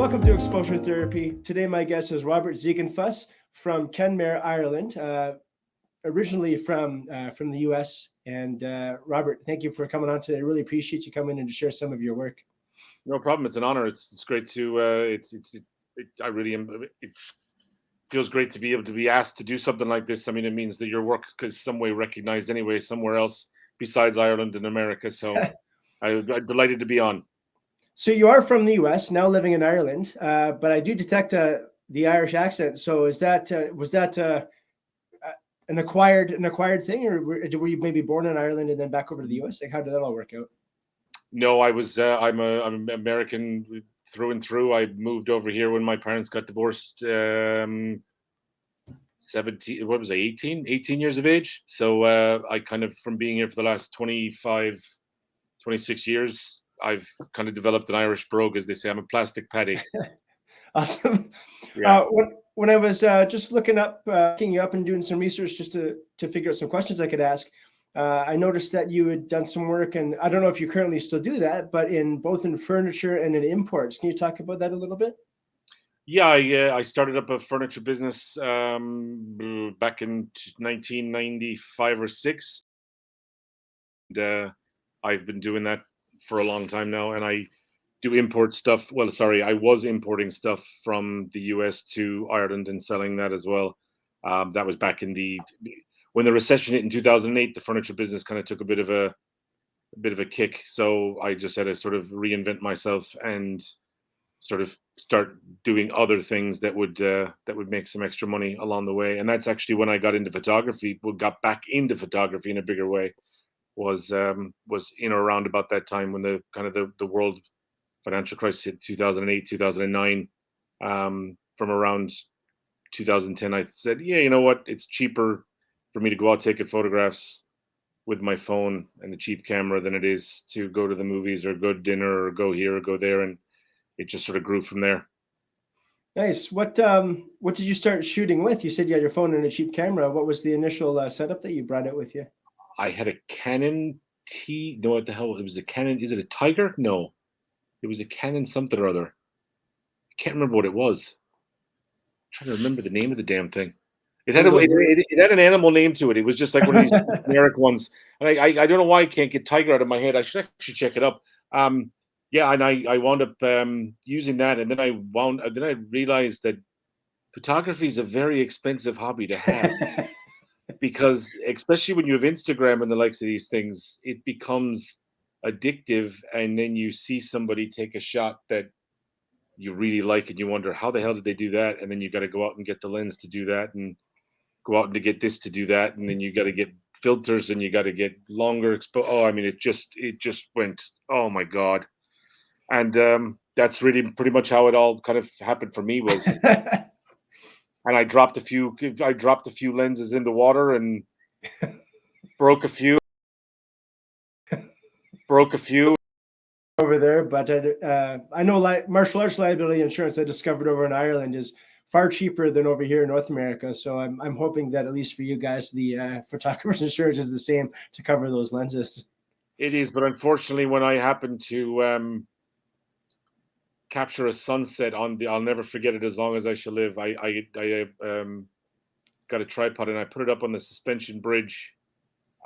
Welcome to Exposure Therapy. Today my guest is Robert Ziegenfuss from Kenmare, Ireland, originally from the US. And Robert, thank you for coming on today. I really appreciate you coming in to share some of your work. No problem. It's an honor. It's great to I really am. It feels great to be able to be asked to do something like this. I mean, it means that your work is some way recognized anyway somewhere else besides Ireland and America. So I'm delighted to be on. So you are from the US, now living in Ireland, but I do detect the Irish accent. So was that an acquired thing, or were you maybe born in Ireland and then back over to the US? Like, how did that all work out? No, I'm American through and through. I moved over here when my parents got divorced. 18 years of age. So I kind of, from being here for the last 25, 26 years, I've kind of developed an Irish brogue, as they say. I'm a plastic paddy. Awesome. Yeah. When I was just looking you up and doing some research just to figure out some questions I could ask, I noticed that you had done some work, and I don't know if you currently still do that, but both in furniture and in imports. Can you talk about that a little bit? Yeah, I started up a furniture business back in 1995 or 6. And I've been doing that for a long time now, and I do import stuff. Well, sorry, I was importing stuff from the US to Ireland and selling that as well. That was back when the recession hit in 2008. The furniture business kind of took a bit of a kick, so I just had to sort of reinvent myself and sort of start doing other things that would make some extra money along the way. And that's actually when I got into photography. Got back into photography in a bigger way was in or around about that time when the world financial crisis hit 2008, 2009. From around 2010, I said, yeah, you know what? It's cheaper for me to go out taking photographs with my phone and the cheap camera than it is to go to the movies or go to dinner or go here or go there. And it just sort of grew from there. Nice. What did you start shooting with? You said you had your phone and a cheap camera. What was the initial setup that you brought out with you? I had a Canon no, what the hell? It was a Canon. Is it a Tiger? No, it was a Canon something or other. I can't remember what it was. I'm trying to remember the name of the damn thing. It had an animal name to it. It was just like one of these generic ones. And I don't know why I can't get Tiger out of my head. I should actually check it up. Yeah, and I wound up using that, and then I realized that photography is a very expensive hobby to have. Because especially when you have Instagram and the likes of these things, it becomes addictive, and then you see somebody take a shot that you really like and you wonder, how the hell did they do that? And then you got to go out and get the lens to do that, and go out and to get this to do that, and then you got to get filters and you got to get longer I mean, it just went, oh my God. And that's really pretty much how it all kind of happened for me was and I dropped a few lenses into water and broke a few over there. But I know martial arts liability insurance I discovered over in Ireland is far cheaper than over here in North America. So I'm hoping that at least for you guys, the photographer's insurance is the same to cover those lenses. It is, but unfortunately, when I happened to capture a sunset I'll never forget it as long as I shall live. I got a tripod and I put it up on the suspension bridge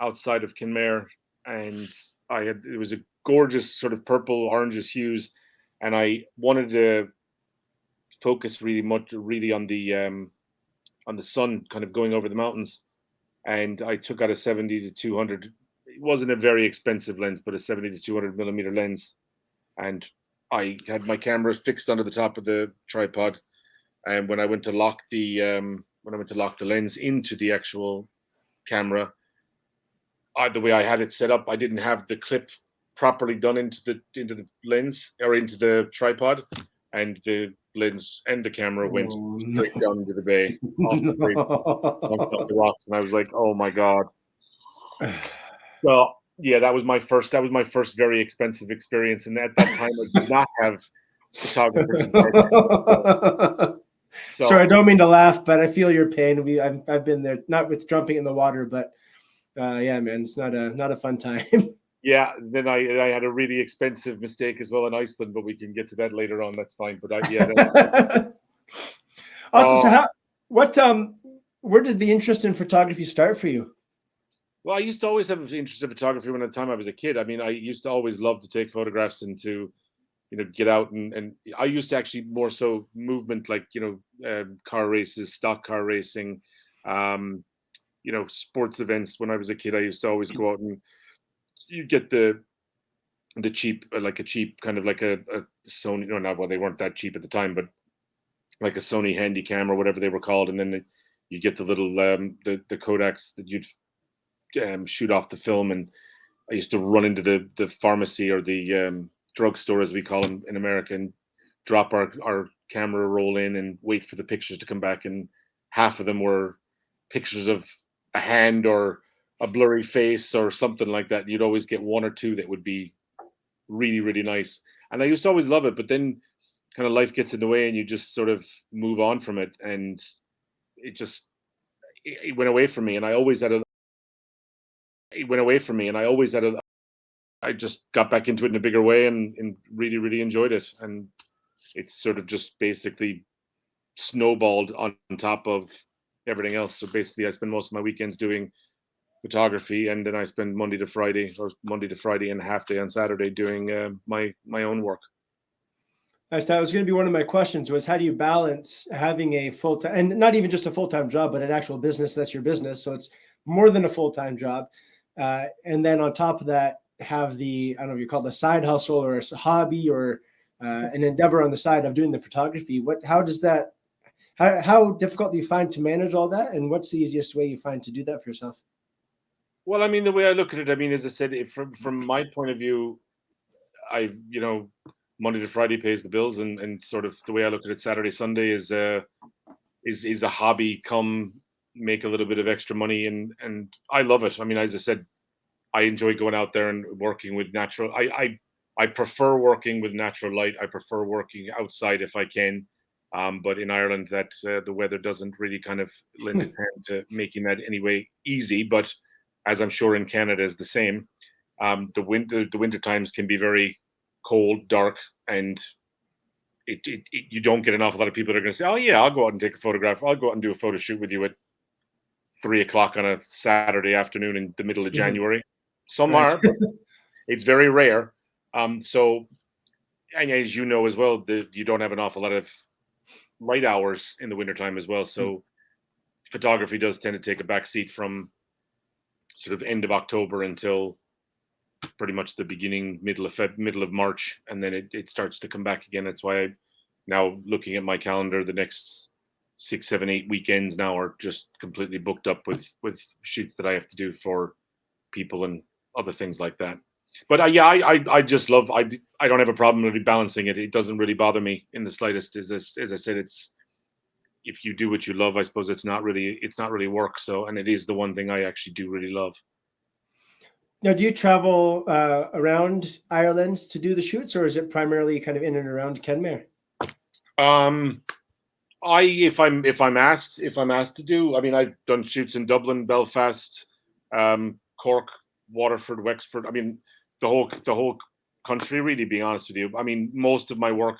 outside of Kenmare, and it was a gorgeous sort of purple oranges hues, and I wanted to focus really on the sun kind of going over the mountains, and I took out a 70 to 200. It wasn't a very expensive lens, but a 70 to 200 millimeter lens, and I had my camera fixed under the top of the tripod, and when I went to lock the lens into the actual camera, the way I had it set up, I didn't have the clip properly done into the lens or into the tripod, and the lens and the camera went straight down into the bay, off the rocks, and I was like, oh my God. Well, yeah, that was my first very expensive experience, and at that time I did not have photographers. Sorry, I don't mean to laugh, but I feel your pain. I've been there, not with jumping in the water, but yeah, man, it's not a fun time. Yeah, then I had a really expensive mistake as well in Iceland, but we can get to that later on. That's fine. But Awesome. So oh, where did the interest in photography start for you? well, I used to always have an interest in photography when at the time I was a kid. I mean, I used to always love to take photographs and to, get out and I used to actually more so movement, like, car races, stock car racing, um, sports events. When I was a kid, I used to always go out and you get the cheap, like a cheap kind of like a Sony, no, not well, they weren't that cheap at the time, but like a Sony Handycam or whatever they were called, and then you get the little the Kodaks that you'd shoot off the film. And I used to run into the pharmacy or the drugstore, as we call them in America, and drop our camera roll in and wait for the pictures to come back. And half of them were pictures of a hand or a blurry face or something like that. You'd always get one or two that would be really, really nice. And I used to always love it, but then kind of life gets in the way and you just sort of move on from it. And it went away from me. And I always had it went away from me. And I always had I just got back into it in a bigger way and really, really enjoyed it. And it's sort of just basically snowballed on top of everything else. So basically I spend most of my weekends doing photography, and then I spend Monday to Friday and a half day on Saturday doing my own work. That was going to be one of my questions, was how do you balance having a full-time, and not even just a full-time job, but an actual business that's your business, so it's more than a full-time job, and then on top of that have the, I don't know if you call it a side hustle or a hobby or an endeavor on the side of doing the photography. How difficult do you find to manage all that, and what's the easiest way you find to do that for yourself? Well, I mean, the way I look at it, I mean, as I said, from my point of view, Monday to Friday pays the bills, and sort of the way I look at it, Saturday, Sunday is a hobby. Come make a little bit of extra money, and I love it. I mean, as I said, I enjoy going out there and working with natural. I prefer working with natural light. I prefer working outside if I can. But in Ireland, that the weather doesn't really kind of lend its hand to making that anyway easy. But as I'm sure in Canada is the same, the winter times can be very cold, dark, and you don't get an awful lot of people that are going to say, "Oh yeah, I'll go out and take a photograph. I'll go out and do a photo shoot with you at 3 o'clock on a Saturday afternoon in the middle of January." Some Right. are, but it's very rare. So, and as you know as well, you don't have an awful lot of light hours in the wintertime as well. So photography does tend to take a back seat from sort of end of October until pretty much the middle of March, and then it starts to come back again. That's why now looking at my calendar, the next 6, 7, 8 weekends now are just completely booked up with shoots that I have to do for people and other things like that. But I just love. I don't have a problem really balancing it. It doesn't really bother me in the slightest. As I said, it's, if you do what you love, I suppose it's not really work. So, and it is the one thing I actually do really love. Now, do you travel around Ireland to do the shoots, or is it primarily kind of in and around Kenmare? If I'm asked to do, I mean, I've done shoots in Dublin, Belfast, Cork, Waterford, Wexford. I mean, the whole country, really, being honest with you. I mean, most of my work,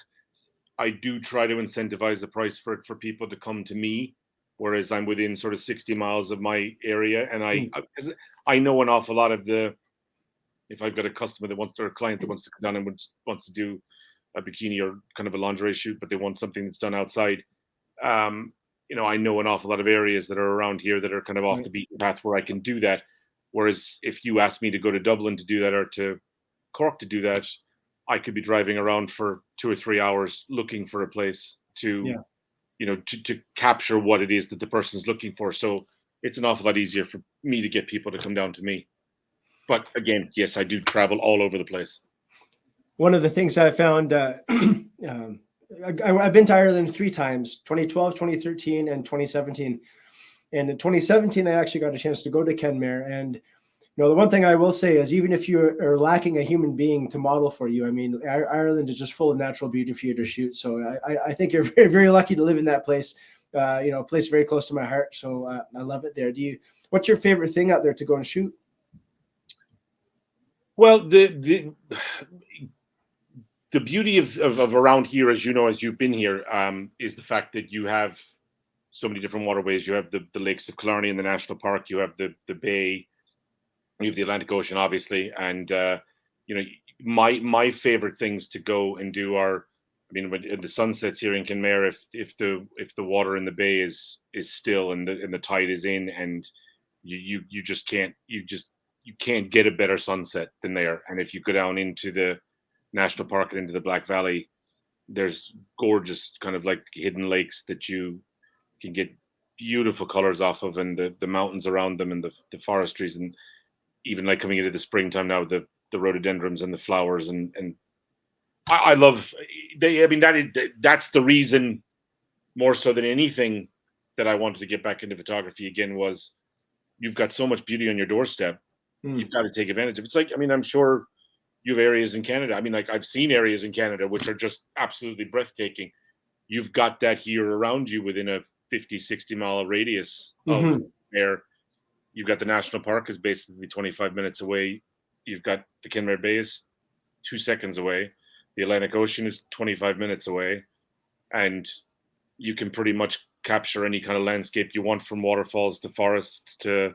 I do try to incentivize the price for people to come to me, whereas I'm within sort of 60 miles of my area, and I know an awful lot of if I've got a customer or a client that wants to come down and wants to do a bikini or kind of a lingerie shoot, but they want something that's done outside. I know an awful lot of areas that are around here that are kind of off the beaten path where I can do that. Whereas if you ask me to go to Dublin to do that or to Cork to do that, I could be driving around for 2 or 3 hours looking for a place to capture what it is that the person's looking for. So it's an awful lot easier for me to get people to come down to me. But again, yes, I do travel all over the place. One of the things I found, I've been to Ireland 3 times, 2012, 2013, and 2017. And in 2017, I actually got a chance to go to Kenmare. And the one thing I will say is, even if you are lacking a human being to model for you, I mean, Ireland is just full of natural beauty for you to shoot. So I think you're very, very lucky to live in that place. A place very close to my heart. So I love it there. What's your favorite thing out there to go and shoot? Well, the beauty of around here, as you know, as you've been here, is the fact that you have so many different waterways. You have the lakes of Killarney in the national park. You have the bay. You have the Atlantic Ocean, obviously, and you know, my favorite things to go and do are, I mean, when the sun sets here in Kenmare, if the water in the bay is still and the tide is in, and you just you can't get a better sunset than there. And if you go down into the national park and into the Black Valley, there's gorgeous kind of like hidden lakes that you can get beautiful colors off of, and the mountains around them, and the forestries, and even like coming into the springtime now, the rhododendrons and the flowers, and I love they. I mean, that's the reason more so than anything that I wanted to get back into photography again was you've got so much beauty on your doorstep. You've got to take advantage of. It's like, I mean, I'm sure you have areas in Canada. I mean, like I've seen areas in Canada which are just absolutely breathtaking. You've got that here around you within a 50, 60-mile radius of where you've got the national park is basically 25 minutes away. You've got the Kenmare Bay is 2 seconds away. The Atlantic Ocean is 25 minutes away. And you can pretty much capture any kind of landscape you want, from waterfalls to forests to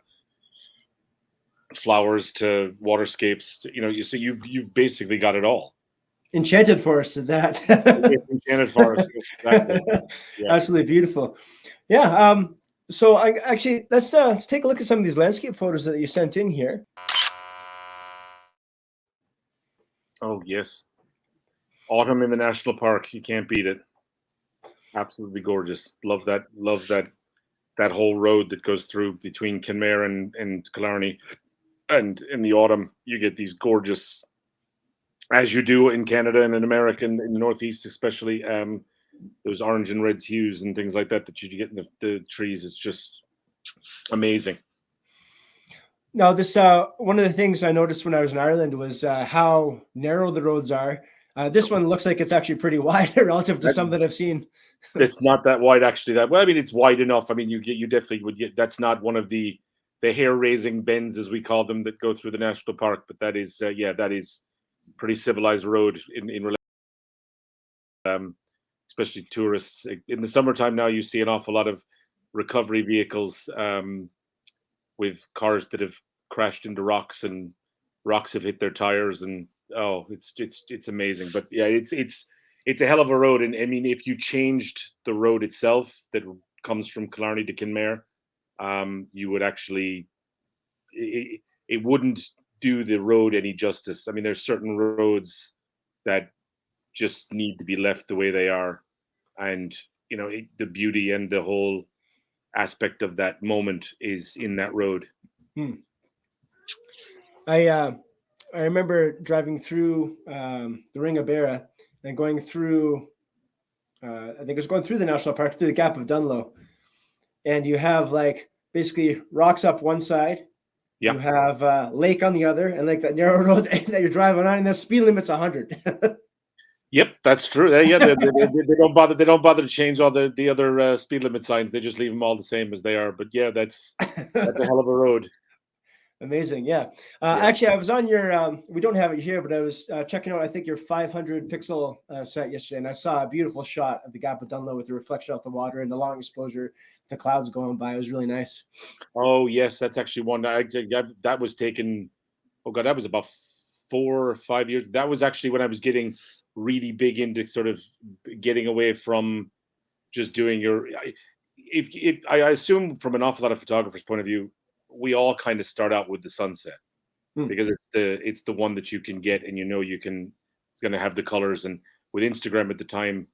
flowers to waterscapes. You know, you've basically got it all. Enchanted forest at that. It's enchanted forest. Exactly. Yeah. Absolutely beautiful. Yeah. So I actually let's take a look at some of these landscape photos that you sent in here. Oh yes, autumn in the national park. You can't beat it. Absolutely gorgeous. Love that. Love that whole road that goes through between Kenmare and Killarney. And in the autumn, you get these gorgeous, as you do in Canada and in America, in the Northeast especially, those orange and red hues and things like that that you get in the trees. It's just amazing. Now, this one of the things I noticed when I was in Ireland was how narrow the roads are. This one looks like it's actually pretty wide relative to some that I've seen. It's not that wide, actually. That well, I mean, it's wide enough. I mean, you definitely would get. That's not one of the hair-raising bends, as we call them, that go through the national park. But that is, that is pretty civilized road in especially tourists. In the summertime now, you see an awful lot of recovery vehicles with cars that have crashed into rocks, and rocks have hit their tires, and oh, it's amazing. But yeah, it's a hell of a road. And I mean, if you changed the road itself that comes from Killarney to Kenmare, you would actually it wouldn't do the road any justice. I mean, there's certain roads that just need to be left the way they are, and you know, the beauty and the whole aspect of that moment is in that road. I remember driving through the Ring of Beara and going through, I think it was going through the national park, through the Gap of Dunlow, and you have like basically rocks up one side, you have lake on the other, and like that narrow road that you're driving on, and the speed limit's 100. Yep, that's true. Yeah, they don't bother. They don't bother to change all the other speed limit signs. They just leave them all the same as they are. But yeah, that's a hell of a road. Amazing, yeah. Actually, I was on your. We don't have it here, but I was checking out, I think, your 500 pixel set yesterday, and I saw a beautiful shot of the Gap of Dunlow with the reflection of the water and the long exposure, the clouds going by. It was really nice. Oh yes, that's actually one that was taken. Oh god, that was about 4 or 5 years. That was actually when I was getting really big into sort of getting away from just doing your. I assume from an awful lot of photographers' point of view, we all kind of start out with the sunset because it's the one that you can get, and you know it's going to have the colors. And with Instagram at the time,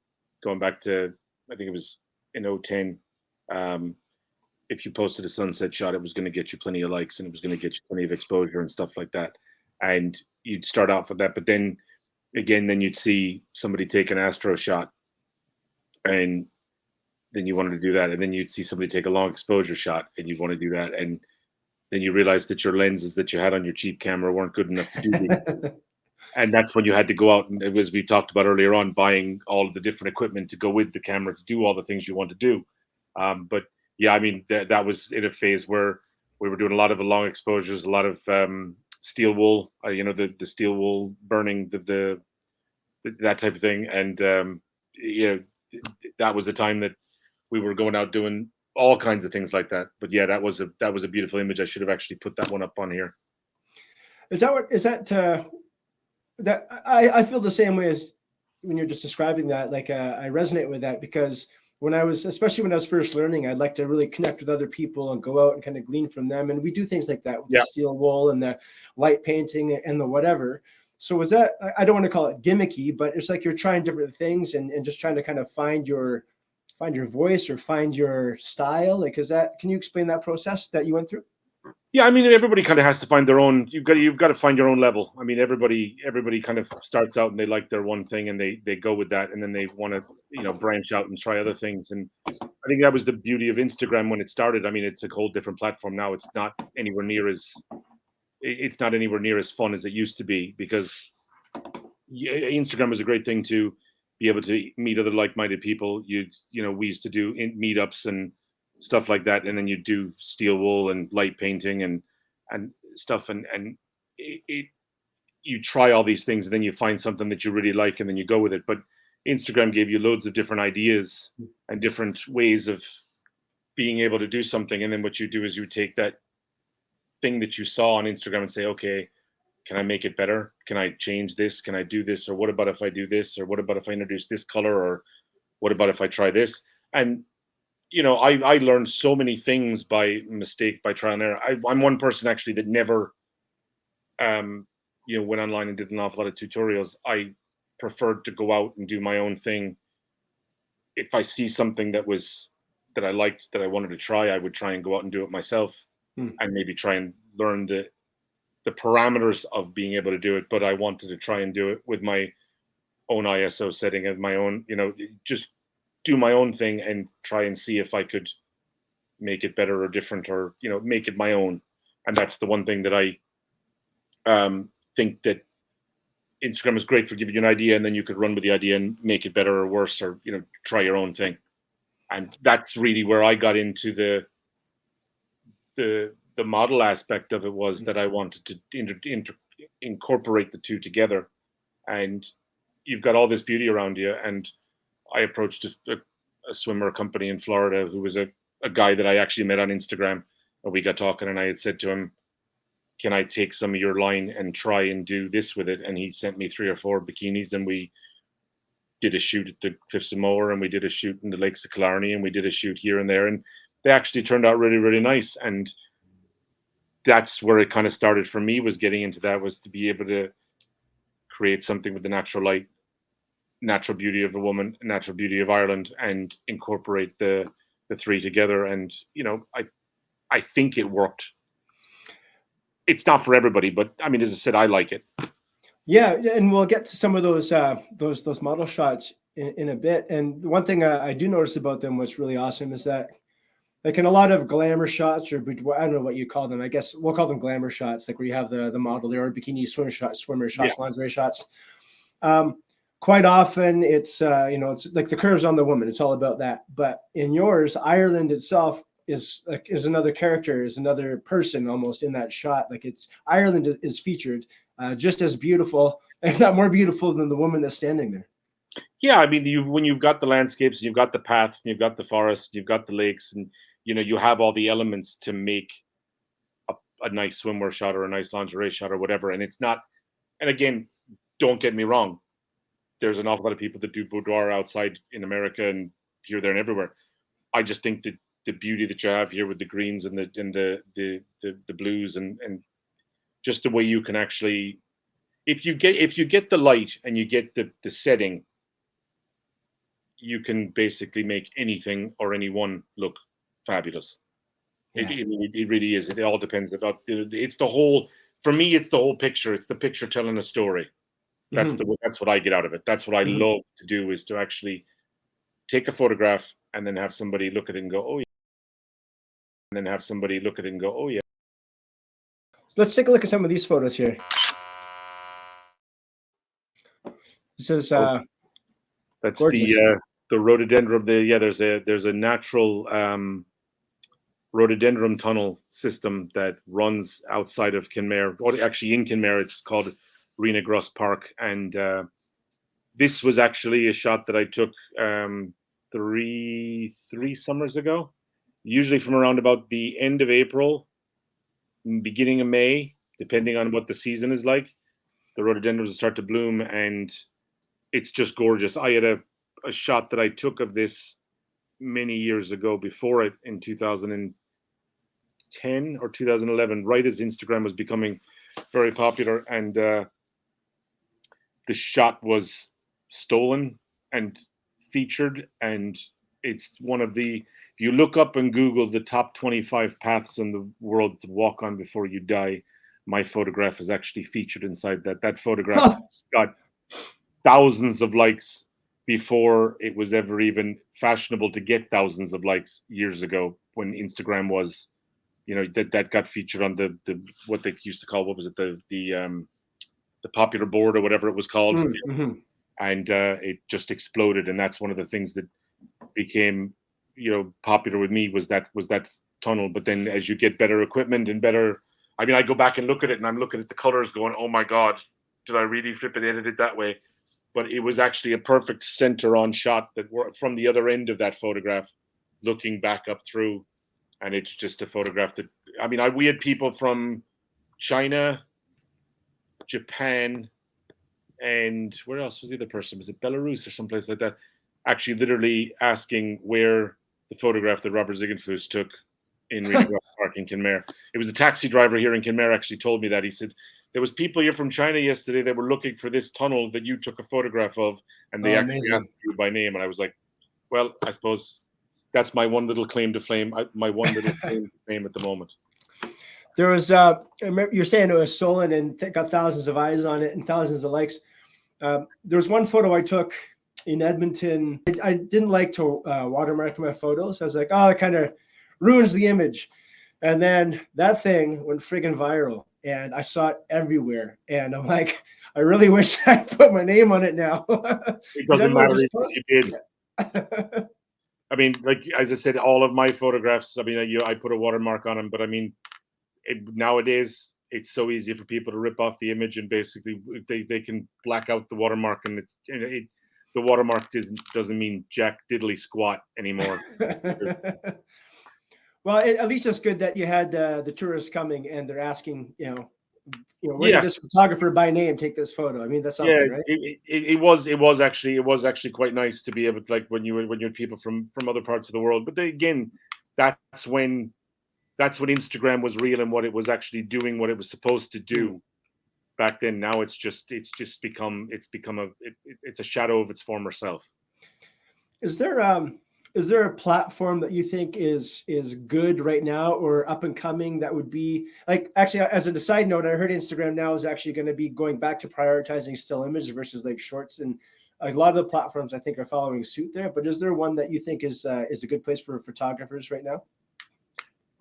going back to I think it was in 2010, if you posted a sunset shot, it was going to get you plenty of likes, and it was going to get you plenty of exposure and stuff like that. And you'd start out for that, but then you'd see somebody take an astro shot, and then you wanted to do that, and then you'd see somebody take a long exposure shot, and you want to do that, and then you realize that your lenses that you had on your cheap camera weren't good enough to do these. And that's when you had to go out, and as we talked about earlier on, buying all of the different equipment to go with the camera to do all the things you want to do. But yeah, I mean, that was in a phase where we were doing a lot of long exposures, a lot of steel wool, the steel wool burning, that type of thing. And that was a time that we were going out doing all kinds of things like that. But yeah, that was a beautiful image. I should have actually put that one up on here. Is that that I feel the same way as when you're just describing that. Like I resonate with that, because especially when I was first learning, I'd like to really connect with other people and go out and kind of glean from them. And we do things like that with the steel wool and the light painting and the whatever. So was that, I don't want to call it gimmicky, but it's like you're trying different things and just trying to kind of find your voice or find your style. Like, can you explain that process that you went through? Yeah, I mean, everybody kind of has to find their own. You've got to find your own level. I mean, everybody kind of starts out and they like their one thing and they go with that, and then they want to branch out and try other things. And I think that was the beauty of Instagram when it started. I mean, it's a whole different platform now. It's not anywhere near as fun as it used to be, because Instagram was a great thing to be able to meet other like-minded people. We used to do meetups and stuff like that, and then you do steel wool and light painting and stuff, and you try all these things, and then you find something that you really like, and then you go with it. But Instagram gave you loads of different ideas and different ways of being able to do something, and then what you do is you take that thing that you saw on Instagram and say, okay, can I make it better? Can I change this? Can I do this? Or what about if I do this? Or what about if I introduce this color? Or what about if I try this? And I learned so many things by mistake, by trial and error. I'm one person actually that never, went online and did an awful lot of tutorials. I preferred to go out and do my own thing. If I see something that I liked, that I wanted to try, I would try and go out and do it myself, and maybe try and learn the parameters of being able to do it. But I wanted to try and do it with my own ISO setting and my own, just do my own thing and try and see if I could make it better or different, or make it my own. And that's the one thing that I think that Instagram is great for, giving you an idea, and then you could run with the idea and make it better or worse, or try your own thing. And that's really where I got into the model aspect of it, was that I wanted to incorporate the two together. And you've got all this beauty around you. And I approached a swimmer company in Florida who was a guy that I actually met on Instagram, and we got talking, and I had said to him, can I take some of your line and try and do this with it? And he sent me 3 or 4 bikinis, and we did a shoot at the Cliffs of Moher, and we did a shoot in the Lakes of Killarney, and we did a shoot here and there, and they actually turned out really, really nice. And that's where it kind of started for me, was getting into that, was to be able to create something with the natural light, natural beauty of a woman, natural beauty of Ireland, and incorporate the 3 together. And I think it worked. It's not for everybody, but I mean, as I said, I like it. Yeah, and we'll get to some of those model shots in a bit. And one thing I do notice about them, what's really awesome, is that, like, in a lot of glamour shots, or I don't know what you call them, I guess we'll call them glamour shots, like where you have the model there, or bikini swimmer shots, lingerie shots. Quite often it's it's like the curves on the woman. It's all about that. But in yours, Ireland itself is another character, is another person almost in that shot. Like, it's Ireland is featured just as beautiful, if not more beautiful, than the woman that's standing there. Yeah, I mean, when you've got the landscapes, and you've got the paths, and you've got the forest, you've got the lakes, and you have all the elements to make a nice swimwear shot or a nice lingerie shot or whatever. And it's not. And again, don't get me wrong. There's an awful lot of people that do boudoir outside in America and here, there, and everywhere. I just think that the beauty that you have here with the greens and the blues and just the way you can actually, if you get the light and you get the setting, you can basically make anything or anyone look fabulous. Yeah. It really is. It all depends about it's the whole. For me, it's the whole picture. It's the picture telling a story. That's that's what I get out of it. That's what I love to do, is to actually take a photograph and then have somebody look at it and go, oh yeah. And then have somebody look at it and go, oh yeah. Let's take a look at some of these photos here. This is that's gorgeous. The rhododendron. There's a natural rhododendron tunnel system that runs outside of Kenmare, or actually in Kenmare. It's called Rena Gross Park, and this was actually a shot that I took three summers ago. Usually from around about the end of April, beginning of May, depending on what the season is like, the rhododendrons will start to bloom, and it's just gorgeous. I had a shot that I took of this many years ago before it in 2010 or 2011, right as Instagram was becoming very popular, and the shot was stolen and featured, and it's one of the, if you look up and Google the top 25 paths in the world to walk on before you die, my photograph is actually featured inside that. That photograph got thousands of likes before it was ever even fashionable to get thousands of likes years ago, when Instagram was, that got featured on the what they used to call, what was it, the popular board or whatever it was called. Mm-hmm. And it just exploded, and that's one of the things that became popular with me, was that tunnel. But then as you get better equipment and better, I go back and look at it, and I'm looking at the colors going, oh my god, did I really flip it, edit it that way? But it was actually a perfect center on shot that were from the other end of that photograph, looking back up through, and it's just a photograph that, we had people from China, Japan, and where else was the other person? Was it Belarus or someplace like that? Actually, literally asking where the photograph that Robert Ziegenfuss took in Rena Park in Kenmare. It was the taxi driver here in Kenmare actually told me that. He said, there was people here from China yesterday that were looking for this tunnel that you took a photograph of, and they actually asked you by name. And I was like, well, I suppose that's my one little claim to fame. My one little claim to fame at the moment. There was, you're saying it was stolen and got thousands of eyes on it and thousands of likes. There was one photo I took in Edmonton. I didn't like to watermark my photos. I was like, oh, it kind of ruins the image. And then that thing went friggin' viral, and I saw it everywhere. And I'm like, I really wish I put my name on it now. It doesn't matter if you did. Like, as I said, all of my photographs, I put a watermark on them, but nowadays it's so easy for people to rip off the image, and basically they can black out the watermark, and the watermark doesn't mean jack diddly squat anymore. Well, at least it's good that you had the tourists coming, and they're asking, where did this photographer by name take this photo? That's something, right? It was actually quite nice to be able to, like, when you had people from other parts of the world. But again, that's when Instagram was real and what it was actually doing, what it was supposed to do back then. Now it's become a shadow of its former self. Is there a platform that you think is good right now or up and coming that would be, like, actually, as a side note, I heard Instagram now is actually going to be going back to prioritizing still image versus like shorts, and a lot of the platforms I think are following suit there. But is there one that you think is a good place for photographers right now?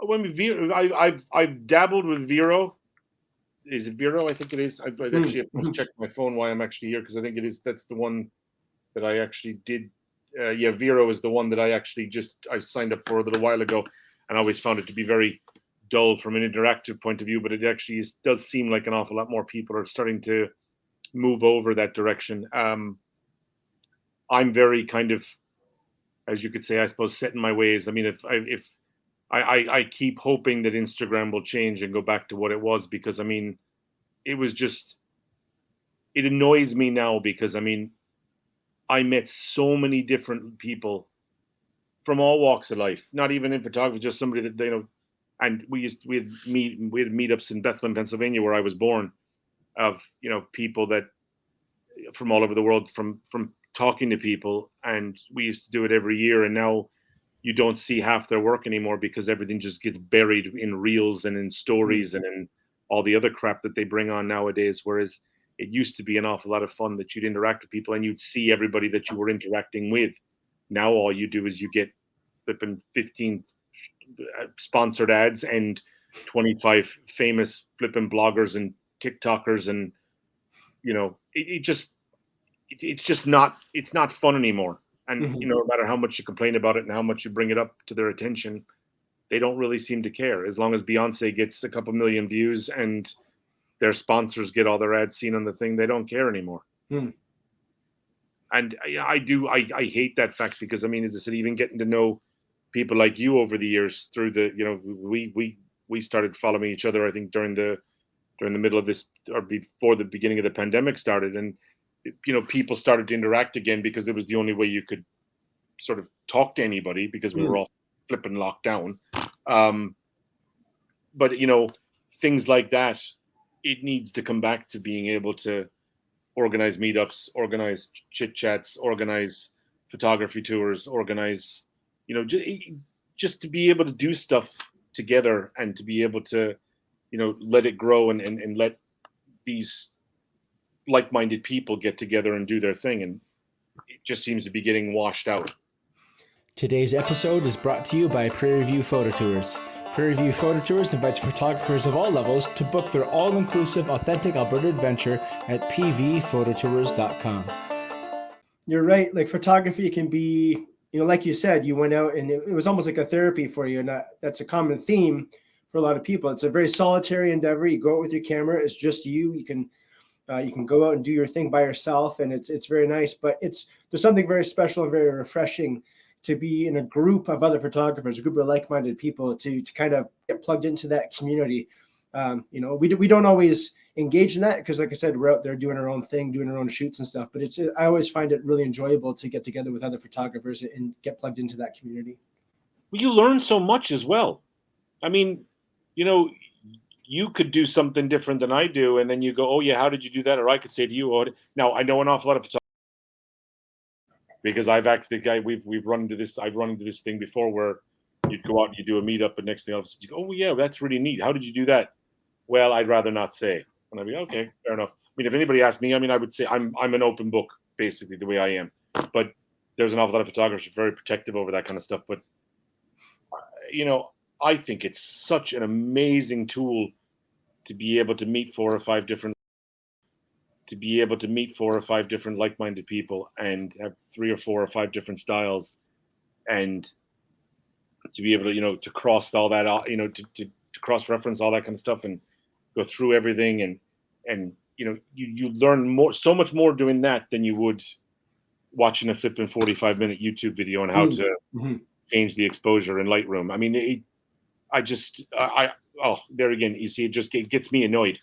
I've dabbled with Vero. Is it Vero? I think it is. I've actually checked my phone while I'm actually here, because I think it is. That's the one that I actually did. Vero is the one that I signed up for a little while ago, and I always found it to be very dull from an interactive point of view. But it actually does seem like an awful lot more people are starting to move over that direction. I'm very kind of, as you could say, I suppose, set in my ways. If I keep hoping that Instagram will change and go back to what it was, because it annoys me now, because I met so many different people from all walks of life, not even in photography, just somebody that and we had meetups in Bethlehem, Pennsylvania, where I was born, of people that from all over the world, from talking to people, and we used to do it every year, and now you don't see half their work anymore, because everything just gets buried in reels and in stories and in all the other crap that they bring on nowadays. Whereas it used to be an awful lot of fun that you'd interact with people and you'd see everybody that you were interacting with. Now all you do is you get flipping 15 sponsored ads and 25 famous flipping bloggers and TikTokers, and it's not fun anymore. And no matter how much you complain about it and how much you bring it up to their attention, they don't really seem to care. As long as Beyonce gets a couple million views and their sponsors get all their ads seen on the thing, they don't care anymore. And I hate that fact, because I mean, as I said, even getting to know people like you over the years through the, we started following each other, I think during the middle of this, or before the beginning of the pandemic started, and people started to interact again, because it was the only way you could sort of talk to anybody, because we were all flipping locked down. But things like that, it needs to come back to being able to organize meetups, organize chit chats, organize photography tours, organize, just to be able to do stuff together, and to be able to, let it grow, and let these like-minded people get together and do their thing. And it just seems to be getting washed out. Today's episode is brought to you by Prairie View Photo Tours. Prairie View Photo Tours invites photographers of all levels to book their all-inclusive, authentic Alberta adventure at pvphototours.com. You're right. Like, photography can be, like you said, you went out and it was almost like a therapy for you. And that's a common theme for a lot of people. It's a very solitary endeavor. You go out with your camera. It's just you. You can go out and do your thing by yourself, and it's very nice. But there's something very special and very refreshing to be in a group of other photographers, a group of like-minded people, to kind of get plugged into that community. We don't always engage in that, because, like I said, we're out there doing our own thing, doing our own shoots and stuff. But I always find it really enjoyable to get together with other photographers and get plugged into that community. Well, you learn so much as well. I mean, you could do something different than I do, and then you go, "Oh yeah, how did you do that?" Or I could say to you, "Oh, now I know an awful lot of photographers, because I've run into this. I've run into this thing before, where you'd go out and you do a meetup, and next thing else, you go, "Oh yeah, that's really neat. How did you do that?" Well, I'd rather not say. And I'd be, okay, fair enough. I mean, if anybody asked me, I would say I'm an open book, basically, the way I am. But there's an awful lot of photographers very protective over that kind of stuff. But I think it's such an amazing tool to be able to meet four or five different like-minded people, and have 3 or 4 or 5 different styles, and to be able to, to cross all that out, to cross-reference all that kind of stuff, and go through everything, and you learn so much more doing that than you would watching a flipping 45-minute YouTube video on how to change the exposure in Lightroom. I mean, there again, you see, it gets me annoyed,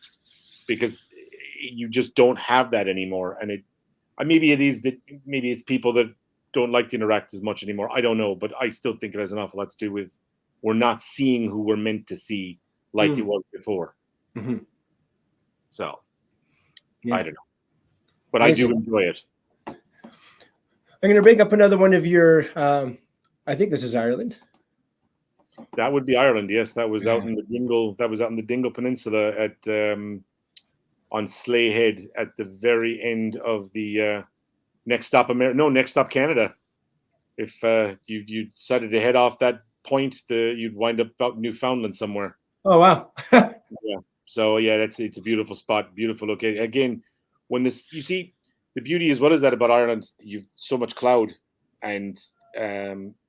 because you just don't have that anymore. And maybe it's people that don't like to interact as much anymore. I don't know, but I still think it has an awful lot to do with we're not seeing who we're meant to see like it was before. So yeah. I don't know, but I do enjoy it. I'm going to bring up another one of your, I think this is Ireland. That would be Ireland. Yes. That was out in the Dingle. That was out in the Dingle Peninsula on Sleigh Head, at the very end of the Next Stop Canada. If you decided to head off that point, you'd wind up out in Newfoundland somewhere. Oh wow! Yeah. So yeah, it's a beautiful spot, beautiful location. Again, you see, the beauty is, what is that about Ireland? You've so much cloud, and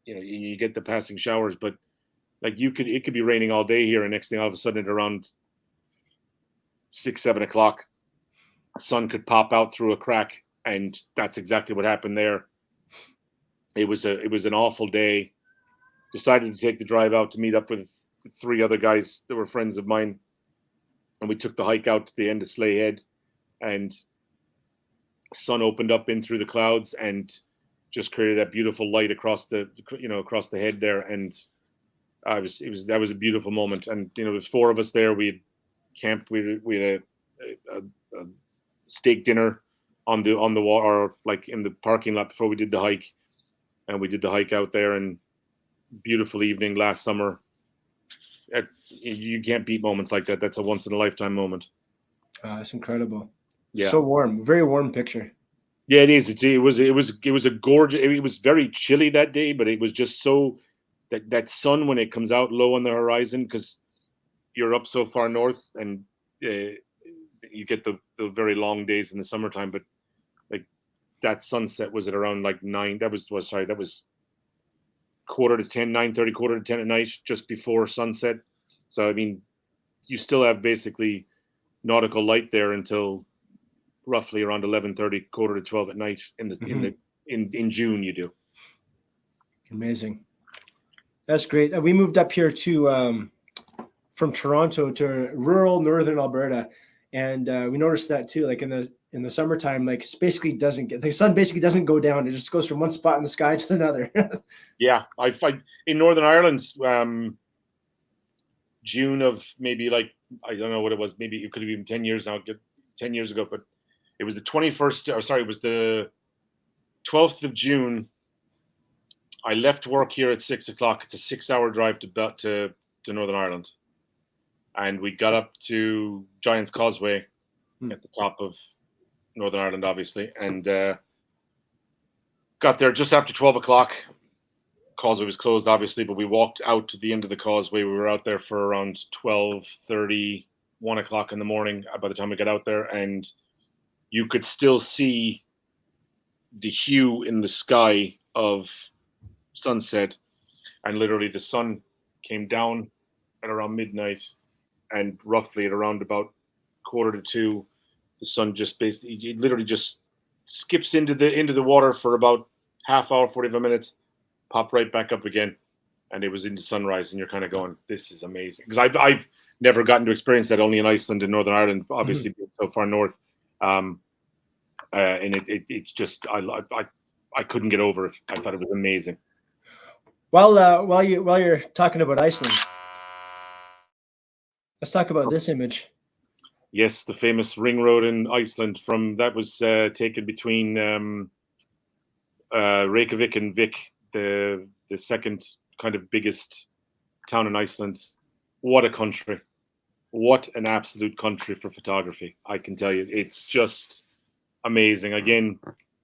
you get the passing showers, but like it could be raining all day here, and next thing, all of a sudden, at around 6-7 o'clock, sun could pop out through a crack, and that's exactly what happened there. It was an awful day. Decided to take the drive out to meet up with 3 other guys that were friends of mine, and we took the hike out to the end of Sleigh Head, and sun opened up in through the clouds and just created that beautiful light across the head there, and that was a beautiful moment. And there was 4 of us there. We had camped. We had a steak dinner on the wall, or like in the parking lot, before we did the hike, and we did the hike out there. And beautiful evening last summer. You can't beat moments like that. That's a once in a lifetime moment. That's incredible. Yeah. So warm, very warm picture. Yeah, it is. It was a gorgeous. It was very chilly that day, but it was just so that sun, when it comes out low on the horizon, because you're up so far north, and you get the very long days in the summertime. But like that sunset was at around like 9. That was 9:30, 9:30 at night, just before sunset. So I mean, you still have basically nautical light there until roughly around 11:30, 11:45 at night in June. You do. Amazing. That's great. We moved up here to from Toronto to rural northern Alberta, and we noticed that too. Like in the summertime, like it's basically the sun basically doesn't go down. It just goes from one spot in the sky to another. Yeah, I in Northern Ireland, June of maybe like I don't know what it was. Maybe it could have been 10 years now, 10 years ago, but it was the 21st. Or sorry, it was the 12th of June. I left work here at 6 o'clock. It's a 6-hour drive to Northern Ireland, and we got up to Giant's Causeway at the top of Northern Ireland, obviously, and got there just after 12 o'clock. Causeway was closed, obviously, but we walked out to the end of the causeway. We were out there for around 12:30, 1 o'clock in the morning by the time we got out there, and you could still see the hue in the sky of sunset, and literally the sun came down at around midnight, and roughly at around about 1:45, the sun just basically, it literally just skips into the water for about half hour, 45 minutes, pop right back up again, and it was into sunrise, and you're kind of going, this is amazing. Because I've never gotten to experience that, only in Iceland and Northern Ireland, obviously being so far north. And it's just I couldn't get over it. I thought it was amazing. While you're talking about Iceland, let's talk about this image. Yes, the famous ring road in Iceland that was taken between Reykjavik and Vik, the second kind of biggest town in Iceland. What a country. What an absolute country for photography. I can tell you, it's just amazing. Again,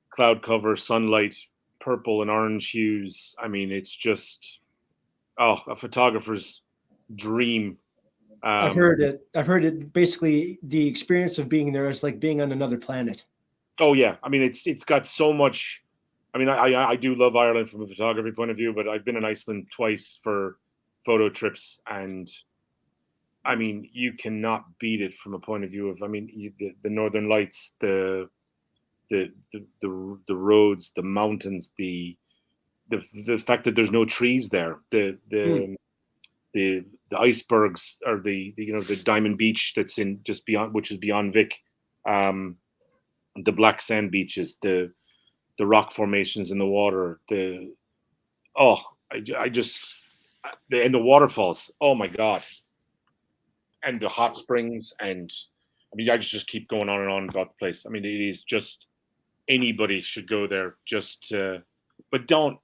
cloud cover, sunlight, purple and orange hues. I mean, it's just, a photographer's dream. I've heard it. Basically, the experience of being there is like being on another planet. Oh yeah. I mean, it's got so much. I mean, I do love Ireland from a photography point of view, but I've been in Iceland twice for photo trips, and I mean, you cannot beat it from a point of view of, I mean, the Northern Lights, the roads, the mountains, the fact that there's no trees there, the icebergs, or the Diamond Beach that's in just beyond, which is beyond Vik, the black sand beaches, the rock formations in the water, and the waterfalls. Oh my God. And the hot springs, and I mean, I just keep going on and on about the place. I mean, it is just, anybody should go there, but don't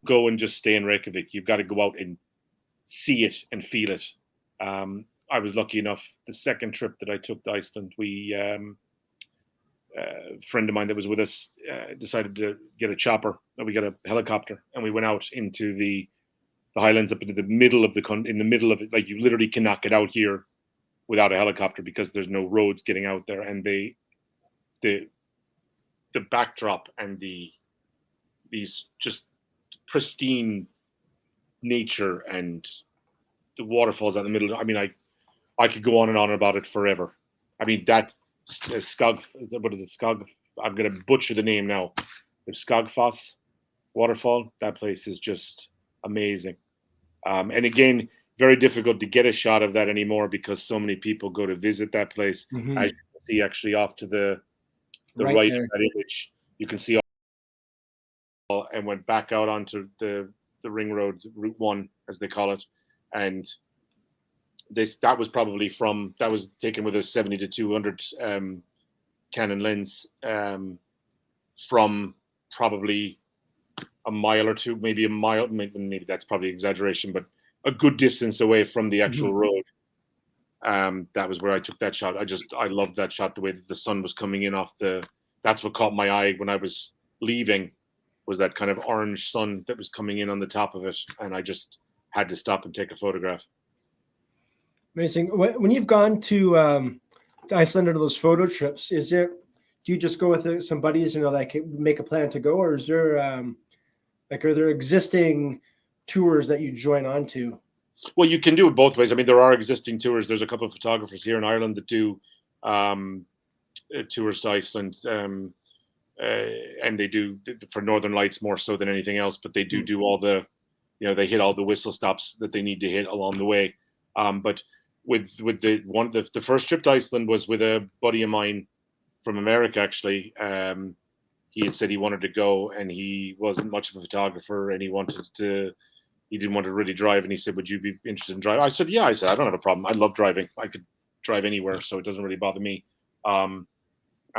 go and just stay in Reykjavik. You've got to go out and see it and feel it. I was lucky enough, the second trip that I took to Iceland, a friend of mine that was with us decided to get a chopper, and we got a helicopter, and we went out into the highlands, up into the middle of in the middle of it. Like, you literally cannot get out here without a helicopter because there's no roads getting out there, and the backdrop and these just pristine nature and the waterfalls out in the middle. I mean, I could go on and on about it forever. I mean, that Skog, what is it? Skog, I'm going to butcher the name now. The Skogfoss waterfall. That place is just amazing. And again, very difficult to get a shot of that anymore because so many people go to visit that place. Mm-hmm. As you can see, actually, off to the right of that image, you can see all, and went back out onto the ring road, Route 1, as they call it, and that was taken with a 70 to 200 Canon lens from probably a mile or two, maybe a mile, maybe that's probably exaggeration, but a good distance away from the actual road. That was where I took that shot. I loved that shot, the way that the sun was coming in that's what caught my eye when I was leaving, was that kind of orange sun that was coming in on the top of it. And I just had to stop and take a photograph. Amazing. When you've gone to Iceland on those photo trips, do you just go with some buddies and like make a plan to go, or is there Like, are there existing tours that you join onto? Well, you can do it both ways. I mean, there are existing tours. There's a couple of photographers here in Ireland that do tours to Iceland, and they do for Northern Lights more so than anything else. But they do all the, they hit all the whistle stops that they need to hit along the way. But with the first trip to Iceland was with a buddy of mine from America, actually. He had said he wanted to go, and he wasn't much of a photographer, and he didn't want to really drive, and he said, "Would you be interested in driving?" I said, "Yeah." I said, "I don't have a problem. I love driving. I could drive anywhere, so it doesn't really bother me." And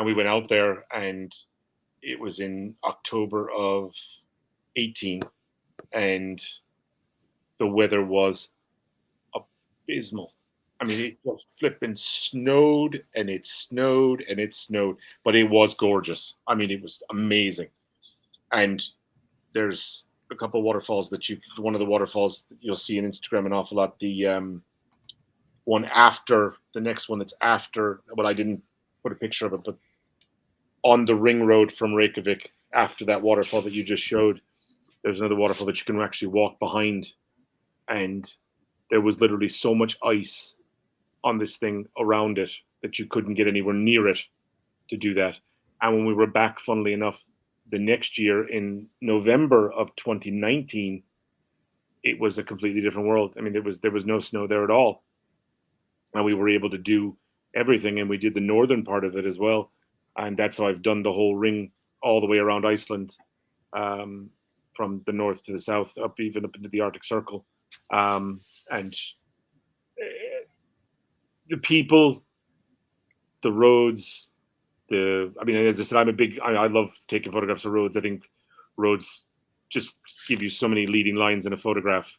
we went out there, and it was in October of 18, and the weather was abysmal. I mean, it just flipping snowed, and it snowed, and it snowed, but it was gorgeous. I mean, it was amazing. And there's a couple of waterfalls one of the waterfalls that you'll see on Instagram an awful lot. The next one that's after, well, I didn't put a picture of it, but on the ring road from Reykjavik, after that waterfall that you just showed, there's another waterfall that you can actually walk behind. And there was literally so much ice on this thing around it that you couldn't get anywhere near it to do that. And when we were back, funnily enough, the next year in November of 2019, it was a completely different world. I mean, there was no snow there at all, and we were able to do everything, and we did the northern part of it as well. And that's how I've done the whole ring all the way around Iceland, from the north to the south, even up into the Arctic Circle. And the people, the roads, I mean, as I said, I love taking photographs of roads. I think roads just give you so many leading lines in a photograph.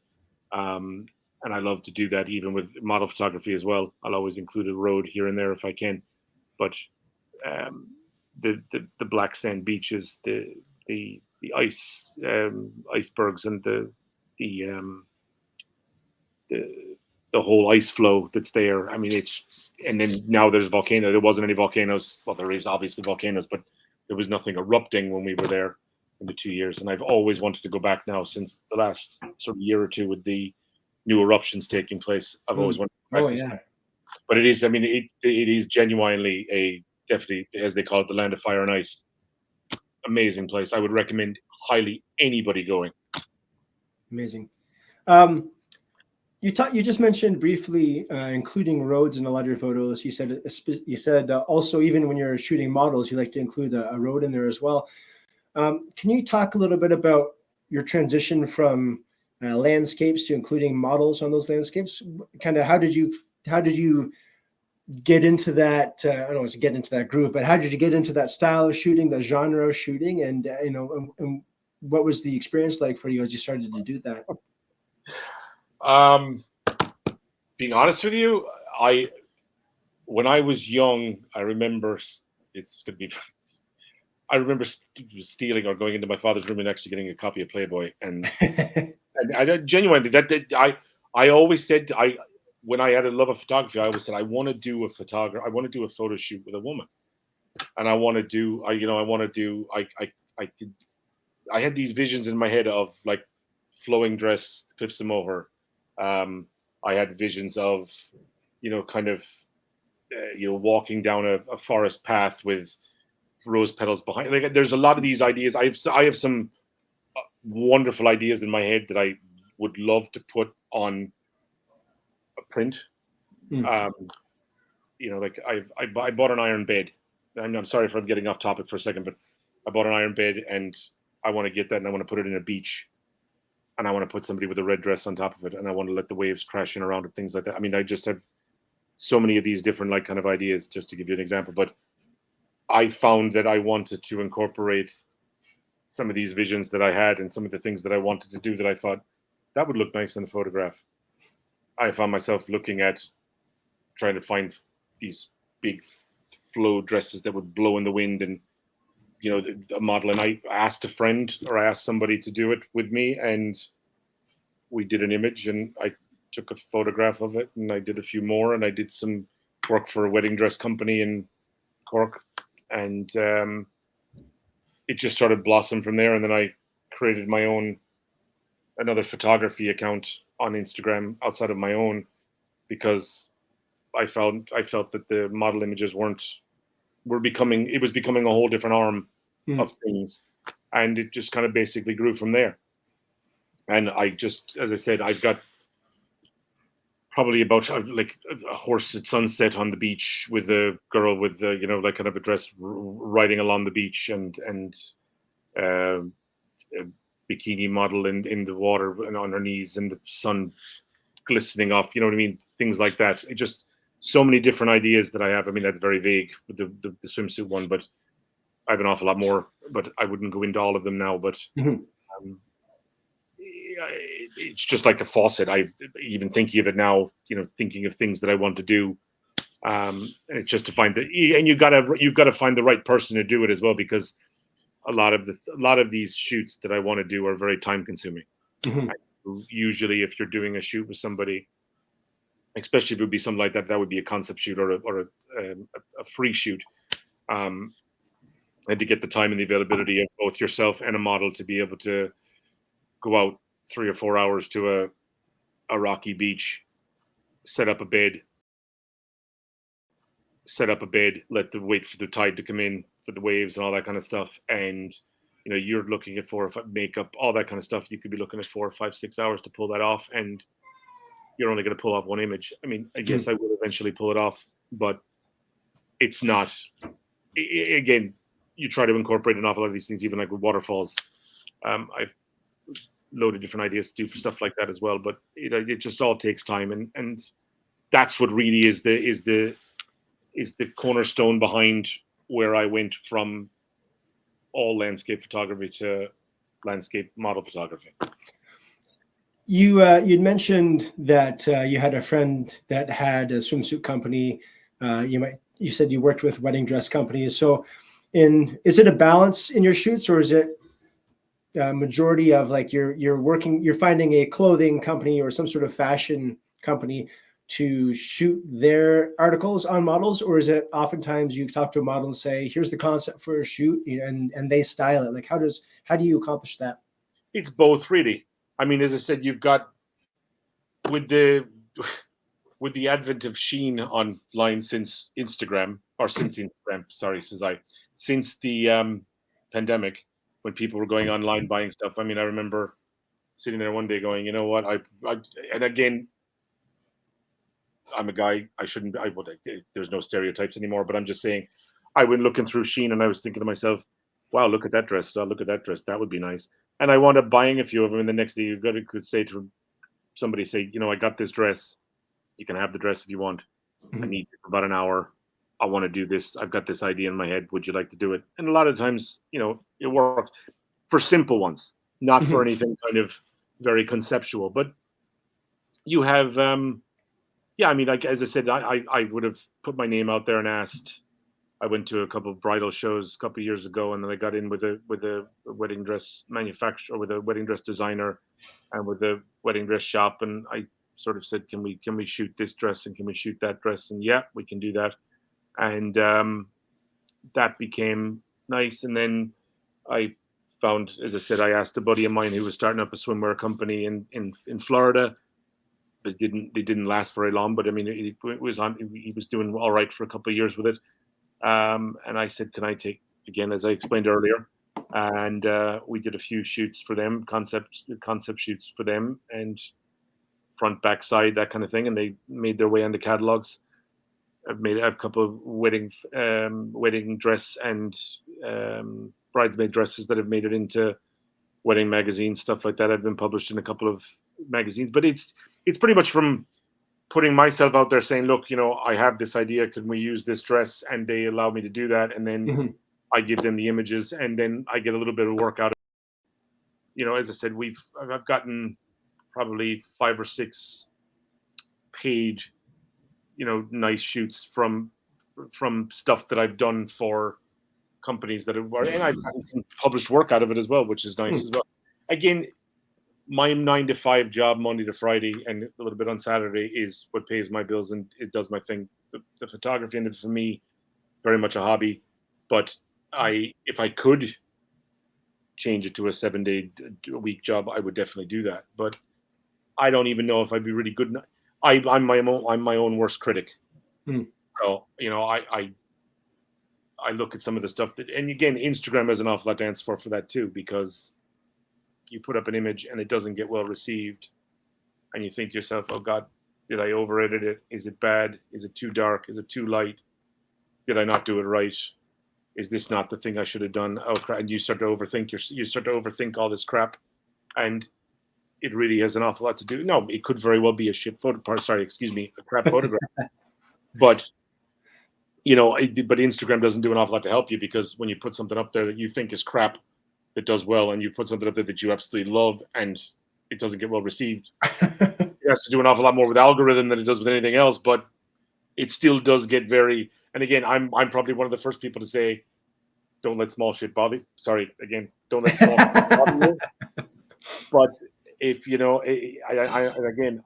And I love to do that even with model photography as well. I'll always include a road here and there if I can. But the black sand beaches, the ice, icebergs, and the whole ice flow that's there. I mean, and then now there's volcano. There wasn't any volcanoes. Well, there is obviously volcanoes, but there was nothing erupting when we were there in the 2 years. And I've always wanted to go back now since the last sort of year or two with the new eruptions taking place. I've always wanted to go back. Oh, yeah. But it is, I mean, it is genuinely definitely, as they call it, the land of fire and ice. Amazing place. I would recommend highly anybody going. Amazing. You just mentioned briefly including roads in a lot of your photos. You said also, even when you're shooting models, you like to include a road in there as well. Can you talk a little bit about your transition from landscapes to including models on those landscapes? Kind of how did you get into that? I don't know if get into that groove, but how did you get into that style of shooting, the genre of shooting, and and what was the experience like for you as you started to do that? Being honest with you, when I was young, I remember I remember stealing or going into my father's room and actually getting a copy of Playboy, and I genuinely I always said when I had a love of photography, I always said I want to do a photo shoot with a woman, and I had these visions in my head of like flowing dress, Cliffs of Moher. I had visions of, kind of, walking down a forest path with rose petals behind. Like, there's a lot of these ideas. I have some wonderful ideas in my head that I would love to put on a print. Like I bought an iron bed. I'm sorry for getting off topic for a second, but I bought an iron bed, and I want to get that, and I want to put it in a beach. And I want to put somebody with a red dress on top of it, and I want to let the waves crashing around and things like that. I mean, I just have so many of these different kind of ideas, just to give you an example. But I found that I wanted to incorporate some of these visions that I had and some of the things that I wanted to do that I thought that would look nice in a photograph. I found myself looking at trying to find these big flow dresses that would blow in the wind, and a model, and I asked a friend, or I asked somebody to do it with me, and we did an image, and I took a photograph of it, and I did a few more, and I did some work for a wedding dress company in Cork, and it just started blossom from there. And then I created another photography account on Instagram outside of my own, because I felt that the model images were becoming a whole different arm of things, and it just kind of basically grew from there. And I just, as I said, I've got probably about like a horse at sunset on the beach with a girl with like kind of a dress riding along the beach, and a bikini model in the water and on her knees, and the sun glistening off. You know what I mean? Things like that. It just so many different ideas that I have. I mean, that's very vague with the swimsuit one, but I have an awful lot more. But I wouldn't go into all of them now. But it's just like a faucet. I even thinking of it now, thinking of things that I want to do. And it's just to find and you've got to find the right person to do it as well, because a lot of these shoots that I want to do are very time consuming. Usually, if you're doing a shoot with somebody, especially if it would be something like that, that would be a concept shoot or a free shoot. And to get the time and the availability of both yourself and a model to be able to go out 3 or 4 hours to a rocky beach, set up a bed, wait for the tide to come in, for the waves and all that kind of stuff. And, you're looking at 4 or 5 makeup, all that kind of stuff. You could be looking at 4 or 5, 6 hours to pull that off. And you're only going to pull off one image. I mean, I guess I will eventually pull it off, but it's not, again, you try to incorporate an awful lot of these things, even like with waterfalls. I've load of different ideas to do for stuff like that as well, but it just all takes time, and that's what really is the cornerstone behind where I went from all landscape photography to landscape model photography. You'd mentioned that you had a friend that had a swimsuit company. You said you worked with wedding dress companies. So is it a balance in your shoots, or is it majority of like you're finding a clothing company or some sort of fashion company to shoot their articles on models, or is it oftentimes you talk to a model and say, here's the concept for a shoot, and they style it? Like how do you accomplish that? It's both, really. I mean, as I said, you've got with the advent of Sheen online since the pandemic, when people were going online buying stuff. I mean, I remember sitting there one day going, you know what, and again, I'm a guy, there's no stereotypes anymore, but I'm just saying, I went looking through Sheen and I was thinking to myself, wow, look at that dress. Look at that dress. That would be nice. And I wound up buying a few of them. And the next thing could say to somebody, say, I got this dress. You can have the dress if you want. I need about an hour. I want to do this. I've got this idea in my head. Would you like to do it? And a lot of times, it works for simple ones, not for anything kind of very conceptual. But you have, I mean, like, as I said, I would have put my name out there and asked. I went to a couple of bridal shows a couple of years ago, and then I got in with a wedding dress manufacturer, with a wedding dress designer, and with a wedding dress shop. And I sort of said, can we shoot this dress and can we shoot that dress? And yeah, we can do that. And that became nice. And then I found, as I said, I asked a buddy of mine who was starting up a swimwear company in Florida. It didn't last very long, but I mean, he was doing all right for a couple of years with it. And I said, can I take, again, as I explained earlier, and we did a few shoots for them, concept shoots for them, and front, back, side, that kind of thing. And they made their way on the catalogs. I have a couple of wedding dress and bridesmaid dresses that have made it into wedding magazines, stuff like that. I've been published in a couple of magazines, but it's pretty much from putting myself out there saying, look, I have this idea. Can we use this dress? And they allow me to do that. And then I give them the images, and then I get a little bit of work out of it. As I said, I've gotten probably 5 or 6 paid, nice shoots from stuff that I've done for companies that have, and I've gotten some published work out of it as well, which is nice as well. Again, my 9-to-5 job, Monday to Friday, and a little bit on Saturday, is what pays my bills and it does my thing. The photography end of it, for me, very much a hobby. But if I could change it to a 7-day a week job, I would definitely do that. But I don't even know if I'd be really good enough. I'm my own worst critic. So, you know, I look at some of the stuff that, and again, Instagram has an awful lot to answer for that too, because you put up an image and it doesn't get well received, and you think to yourself, oh God, did I over edit it? Is it bad? Is it too dark? Is it too light? Did I not do it right? Is this not the thing I should have done? Oh crap! And you start to overthink all this crap, and it really has an awful lot to do. No, it could very well be a shit photo. Sorry, excuse me, a crap photograph. But you know, but Instagram doesn't do an awful lot to help you, because when you put something up there that you think is crap, that does well, and you put something up there that you absolutely love, and it doesn't get well received, it has to do an awful lot more with algorithm than it does with anything else. But it still does get very. And again, I'm probably one of the first people to say, don't let small shit bother you. Sorry, again, don't let small shit bother you. But if you know,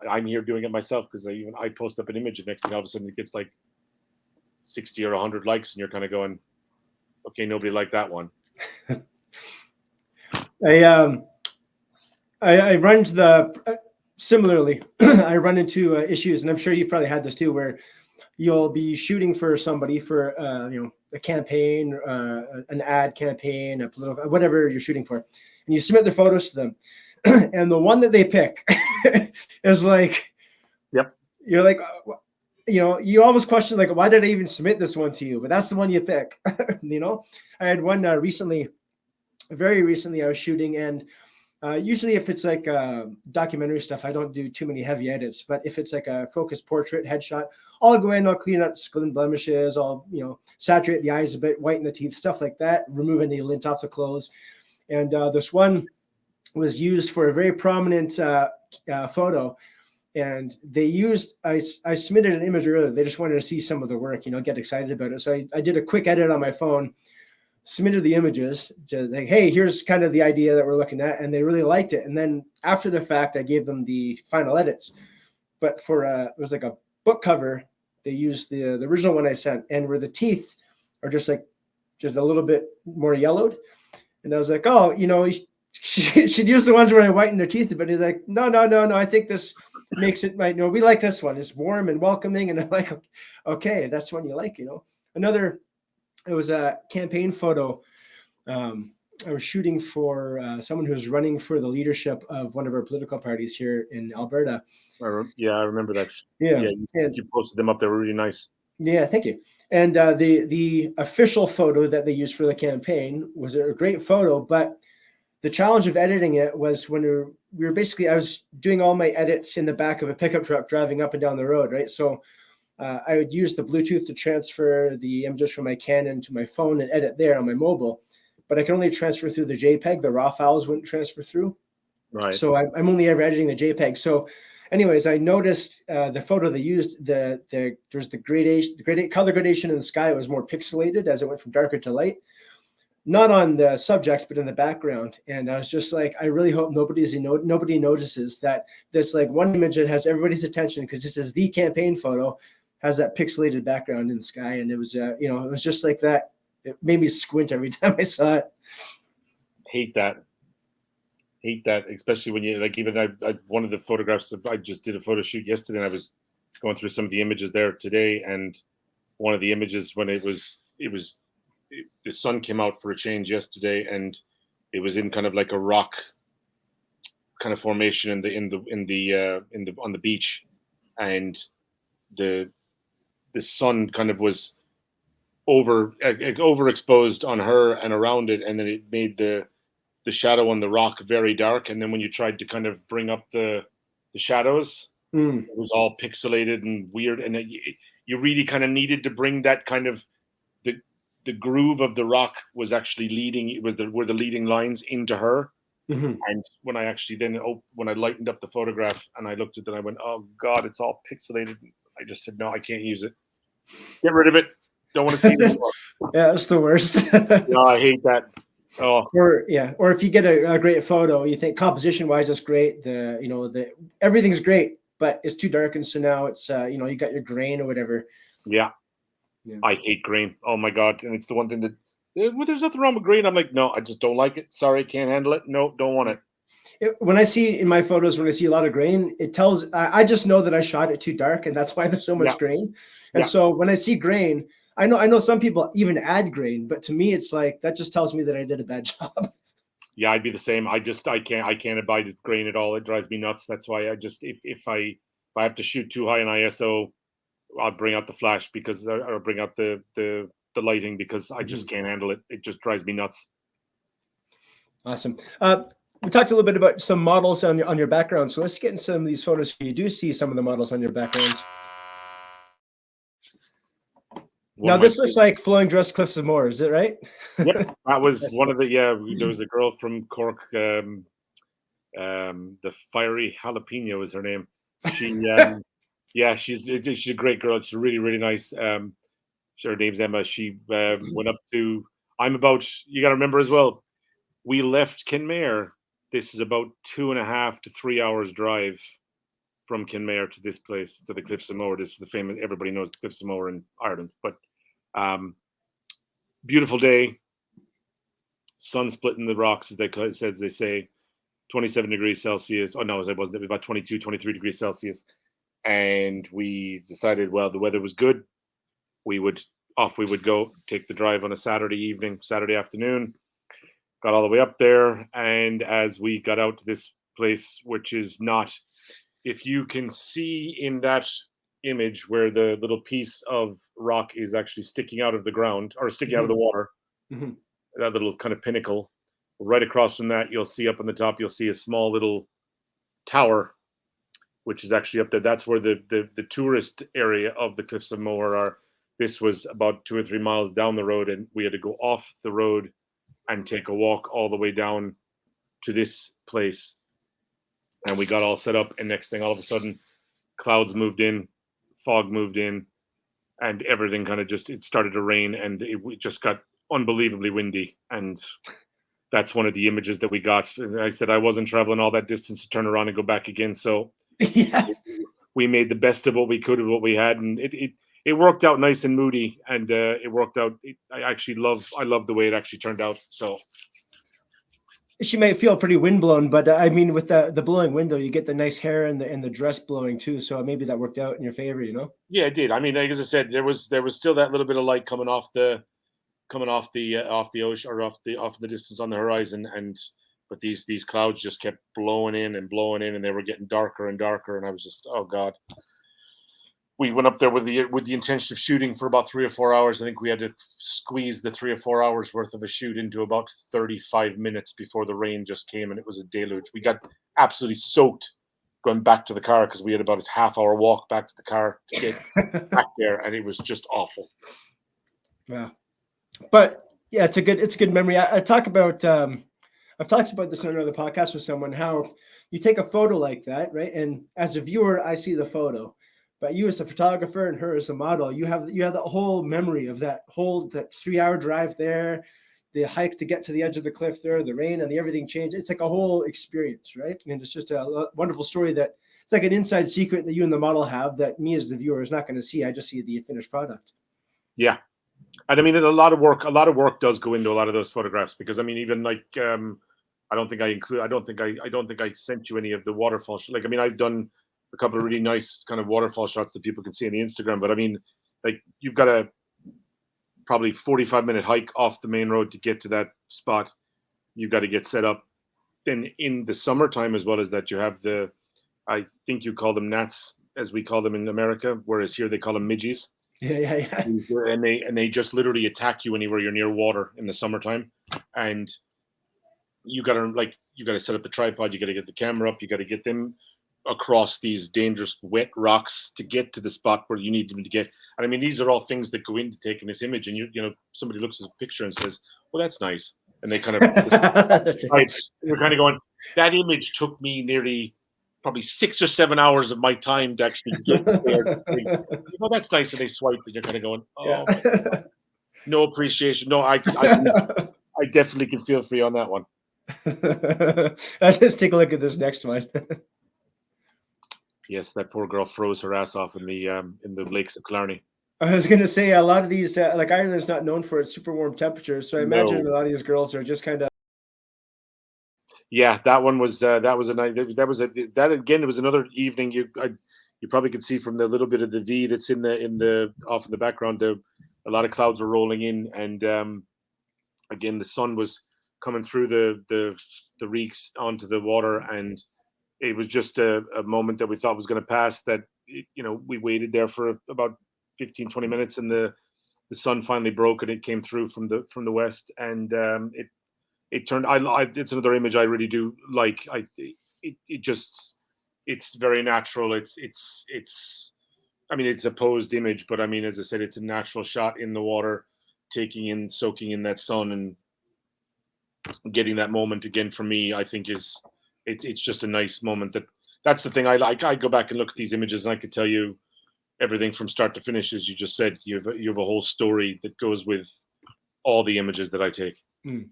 I'm here doing it myself, because I post up an image, and next thing all of a sudden it gets like 60 or 100 likes, and you're kind of going, okay, nobody liked that one. I run into similarly. I run into issues, and I'm sure you probably had this too, where you'll be shooting for somebody for a campaign, an ad campaign, a political, whatever you're shooting for, and you submit their photos to them, and the one that they pick is like, yep, you're like, you almost question, like, why did I even submit this one to you? But that's the one you pick. You know, I had one very recently I was shooting, and usually if it's like documentary stuff, I don't do too many heavy edits. But if it's like a focused portrait headshot, I'll go in, I'll clean up skin blemishes, I'll saturate the eyes a bit, whiten the teeth, stuff like that, remove any lint off the clothes. And this one was used for a very prominent photo. And they used, I submitted an image earlier. They just wanted to see some of the work, get excited about it. So I did a quick edit on my phone, submitted the images, just like, hey, here's kind of the idea that we're looking at. And they really liked it. And then after the fact, I gave them the final edits. But for it was like a book cover, they used the original one I sent, and where the teeth are just a little bit more yellowed. And I was like, oh, you should use the ones where I whiten their teeth. But he's like, no, I think this makes it right. No, we like this one. It's warm and welcoming. And I'm like, okay, that's one you like, Another, it was a campaign photo. I was shooting for someone who was running for the leadership of one of our political parties here in Alberta. Yeah, I remember that. Yeah, you posted them up. They were really nice. Yeah, thank you. And the official photo that they used for the campaign was a great photo, but the challenge of editing it was when we were basically, I was doing all my edits in the back of a pickup truck driving up and down the road, right? So I would use the Bluetooth to transfer the images from my Canon to my phone and edit there on my mobile, but I can only transfer through the JPEG. The RAW files wouldn't transfer through. Right. So I'm only ever editing the JPEG. So anyways, I noticed the photo they used, there's the color gradation in the sky. It was more pixelated as it went from darker to light. Not on the subject, but in the background. And I was just like, I really hope nobody notices that this like one image that has everybody's attention, because this is the campaign photo, has that pixelated background in the sky. And it was, it was just like that. It made me squint every time I saw it. Hate that, especially when you like, even I one of the photographs, I just did a photo shoot yesterday, and I was going through some of the images there today. And one of the images, when the sun came out for a change yesterday, and it was in kind of like a rock kind of formation on the beach, and the sun kind of was overexposed on her and around it, and then it made the shadow on the rock very dark. And then when you tried to kind of bring up the shadows, it was all pixelated and weird, and you really kind of needed to bring that kind of the groove of the rock was actually leading, were the leading lines into her. Mm-hmm. And when I actually when I lightened up the photograph and I looked at it, I went, oh God, it's all pixelated. I just said, no, I can't use it. Get rid of it. Don't want to see this one. Yeah, it's the worst. No, I hate that. Oh. Or if you get a great photo, you think composition wise it's great. Everything's great, but it's too dark, and so now it's you got your grain or whatever. Yeah. I hate grain. Oh my God. And it's the one thing that Well, there's nothing wrong with green. I'm like, no, I just don't like it. Sorry, can't handle it. No, don't want it. When I see in my photos, when I see a lot of grain, it tells, I just know that I shot it too dark, and that's why there's so much grain. And so when I see grain, I know some people even add grain, but to me, it's like, that just tells me that I did a bad job. Yeah, I'd be the same. I can't abide grain at all. It drives me nuts. That's why I just, if I have to shoot too high in ISO, I'll bring out the flash because, or bring out the lighting because I just can't handle it. It just drives me nuts. Awesome. We talked a little bit about some models on your background. So let's get in some of these photos. You do see some of the models on your background. Now this looks like Flowing Dress Cliffs of Moher, is it right? Yep, that was one of the, there was a girl from Cork, the Fiery Jalapeno is her name. She, she's a great girl. She's really, really nice. Her name's Emma. She went up to, you got to remember as well, we left Kenmare. This is about 2.5 to 3 hours drive from Kenmare to this place, to the Cliffs of Moher. This is the famous, everybody knows the Cliffs of Moher in Ireland, but beautiful day, sun splitting the rocks, as they say, 27 degrees Celsius. Oh no, it wasn't. It was about 22, 23 degrees Celsius. And we decided, well, the weather was good. We would go take the drive on a Saturday afternoon. Got all the way up there, and as we got out to this place, which is not, if you can see in that image where the little piece of rock is actually sticking out of the ground or sticking out of the water, that little kind of pinnacle, right across from that, you'll see up on the top, you'll see a small little tower, which is actually up there. That's where the tourist area of the Cliffs of Moher are. This was about 2 or 3 miles down the road, and we had to go off the road and take a walk all the way down to this place. And we got all set up, and next thing, all of a sudden, clouds moved in, fog moved in, and everything kind of it started to rain, and it just got unbelievably windy. And that's one of the images that we got. And I said I wasn't traveling all that distance to turn around and go back again. So we made the best of what we could of what we had, and it worked out nice and moody, and it worked out. I love the way it actually turned out. So she might feel pretty windblown, but I mean, with the blowing window, you get the nice hair and the dress blowing too. So maybe that worked out in your favor, you know? Yeah, it did. I mean, like, as I said, there was still that little bit of light coming off the ocean, or off the distance on the horizon, but these clouds just kept blowing in, and they were getting darker and darker, and I was just, oh God. We went up there with the intention of shooting for about 3 or 4 hours. I think we had to squeeze the 3 or 4 hours worth of a shoot into about 35 minutes before the rain just came, and it was a deluge. We got absolutely soaked going back to the car because we had about a half-hour walk back to the car to get back there, and it was just awful. Yeah, but yeah, it's a good memory. I've talked about this on another podcast with someone, how you take a photo like that, right? And as a viewer, I see the photo. But you as a photographer and her as a model, you have the whole memory of that 3-hour drive there, the hike to get to the edge of the cliff there, the rain and the everything changed. It's like a whole experience, right? And it's just a wonderful story that it's like an inside secret that you and the model have that me as the viewer is not going to see. I just see the finished product. Yeah. And I mean, a lot of work does go into a lot of those photographs, because I mean, even like, I don't think I sent you any of the waterfall. Like, I mean, I've done a couple of really nice kind of waterfall shots that people can see on the Instagram. But I mean, like, you've got a probably 45-minute hike off the main road to get to that spot. You've got to get set up. Then in the summertime, as well as that, you have I think you call them gnats, as we call them in America, whereas here they call them midges. Yeah. And they just literally attack you anywhere you're near water in the summertime. And you got to set up the tripod. You got to get the camera up. You got to get them across these dangerous wet rocks to get to the spot where you need them to get. And I mean, these are all things that go into taking this image. And you know, somebody looks at the picture and says, "Well, that's nice," and they kind of we're kind of going, that image took me nearly probably 6 or 7 hours of my time to actually get there. Oh, that's nice. And they swipe, and you're kind of going, oh, my God. No appreciation. No, I definitely can feel for you on that one. Let's just take a look at this next one. Yes, that poor girl froze her ass off in the lakes of Killarney. I was gonna say a lot of these, like Ireland's not known for its super warm temperatures, so I imagine No. a lot of these girls are just kind of. Yeah, that one was that was a night. That again. It was another evening. You probably could see from the little bit of the V that's in the off in the background. There, a lot of clouds were rolling in, and again the sun was coming through the reeks onto the water, and it was just a moment that we thought was going to pass. That we waited there for about 15-20 minutes, and the sun finally broke, and it came through from the west, and it turned. It's another image I really do like. It just it's very natural. It's. I mean, it's a posed image, but I mean, as I said, it's a natural shot in the water, soaking in that sun, and getting that moment again for me. I think it's just a nice moment. That's the thing I like. I go back and look at these images, and I could tell you everything from start to finish, as you just said. You have a whole story that goes with all the images that I take. Hmm.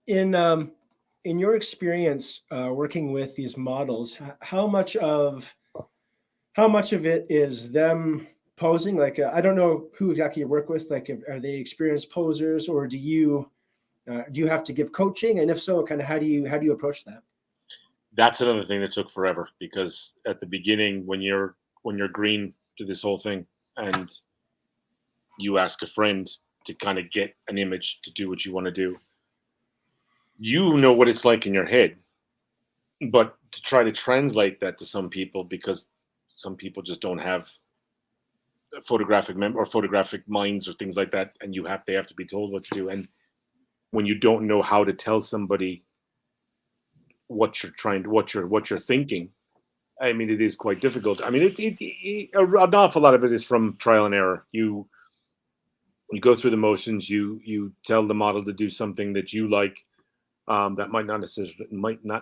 In your experience working with these models, how much of it is them posing? Like, I don't know who exactly you work with. Like, are they experienced posers, or do you have to give coaching? And if so, kind of how do you approach that? That's another thing that took forever, because at the beginning, when you're green to this whole thing, and you ask a friend to kind of get an image to do what you want to do, you know what it's like in your head, but to try to translate that to some people, because some people just don't have photographic or photographic minds or things like that, and they have to be told what to do. And when you don't know how to tell somebody what you're thinking, I mean, it is quite difficult. I mean, an awful lot of it is from trial and error. You go through the motions. You tell the model to do something that you like. That might not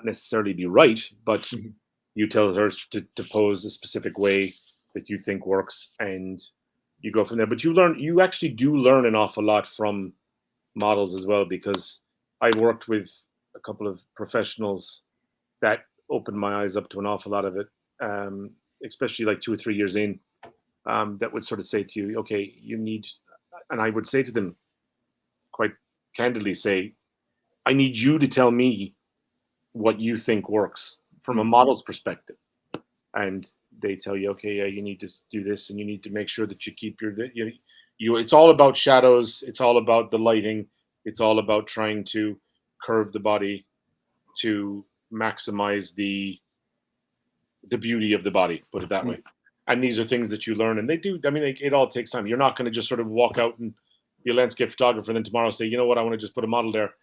necessarily be right, but you tell her to pose a specific way that you think works, and you go from there. But you actually do learn an awful lot from models as well, because I worked with a couple of professionals that opened my eyes up to an awful lot of it, especially like 2 or 3 years in, that would sort of say to you, okay, you need, and I would say to them quite candidly, say, I need you to tell me what you think works from a model's perspective. And they tell you, okay, yeah, you need to do this, and you need to make sure that you keep it's all about shadows. It's all about the lighting. It's all about trying to curve the body to maximize the beauty of the body, put it that way. And these are things that you learn, and they do. I mean, it all takes time. You're not going to just sort of walk out and be a landscape photographer and then tomorrow say, you know what, I want to just put a model there.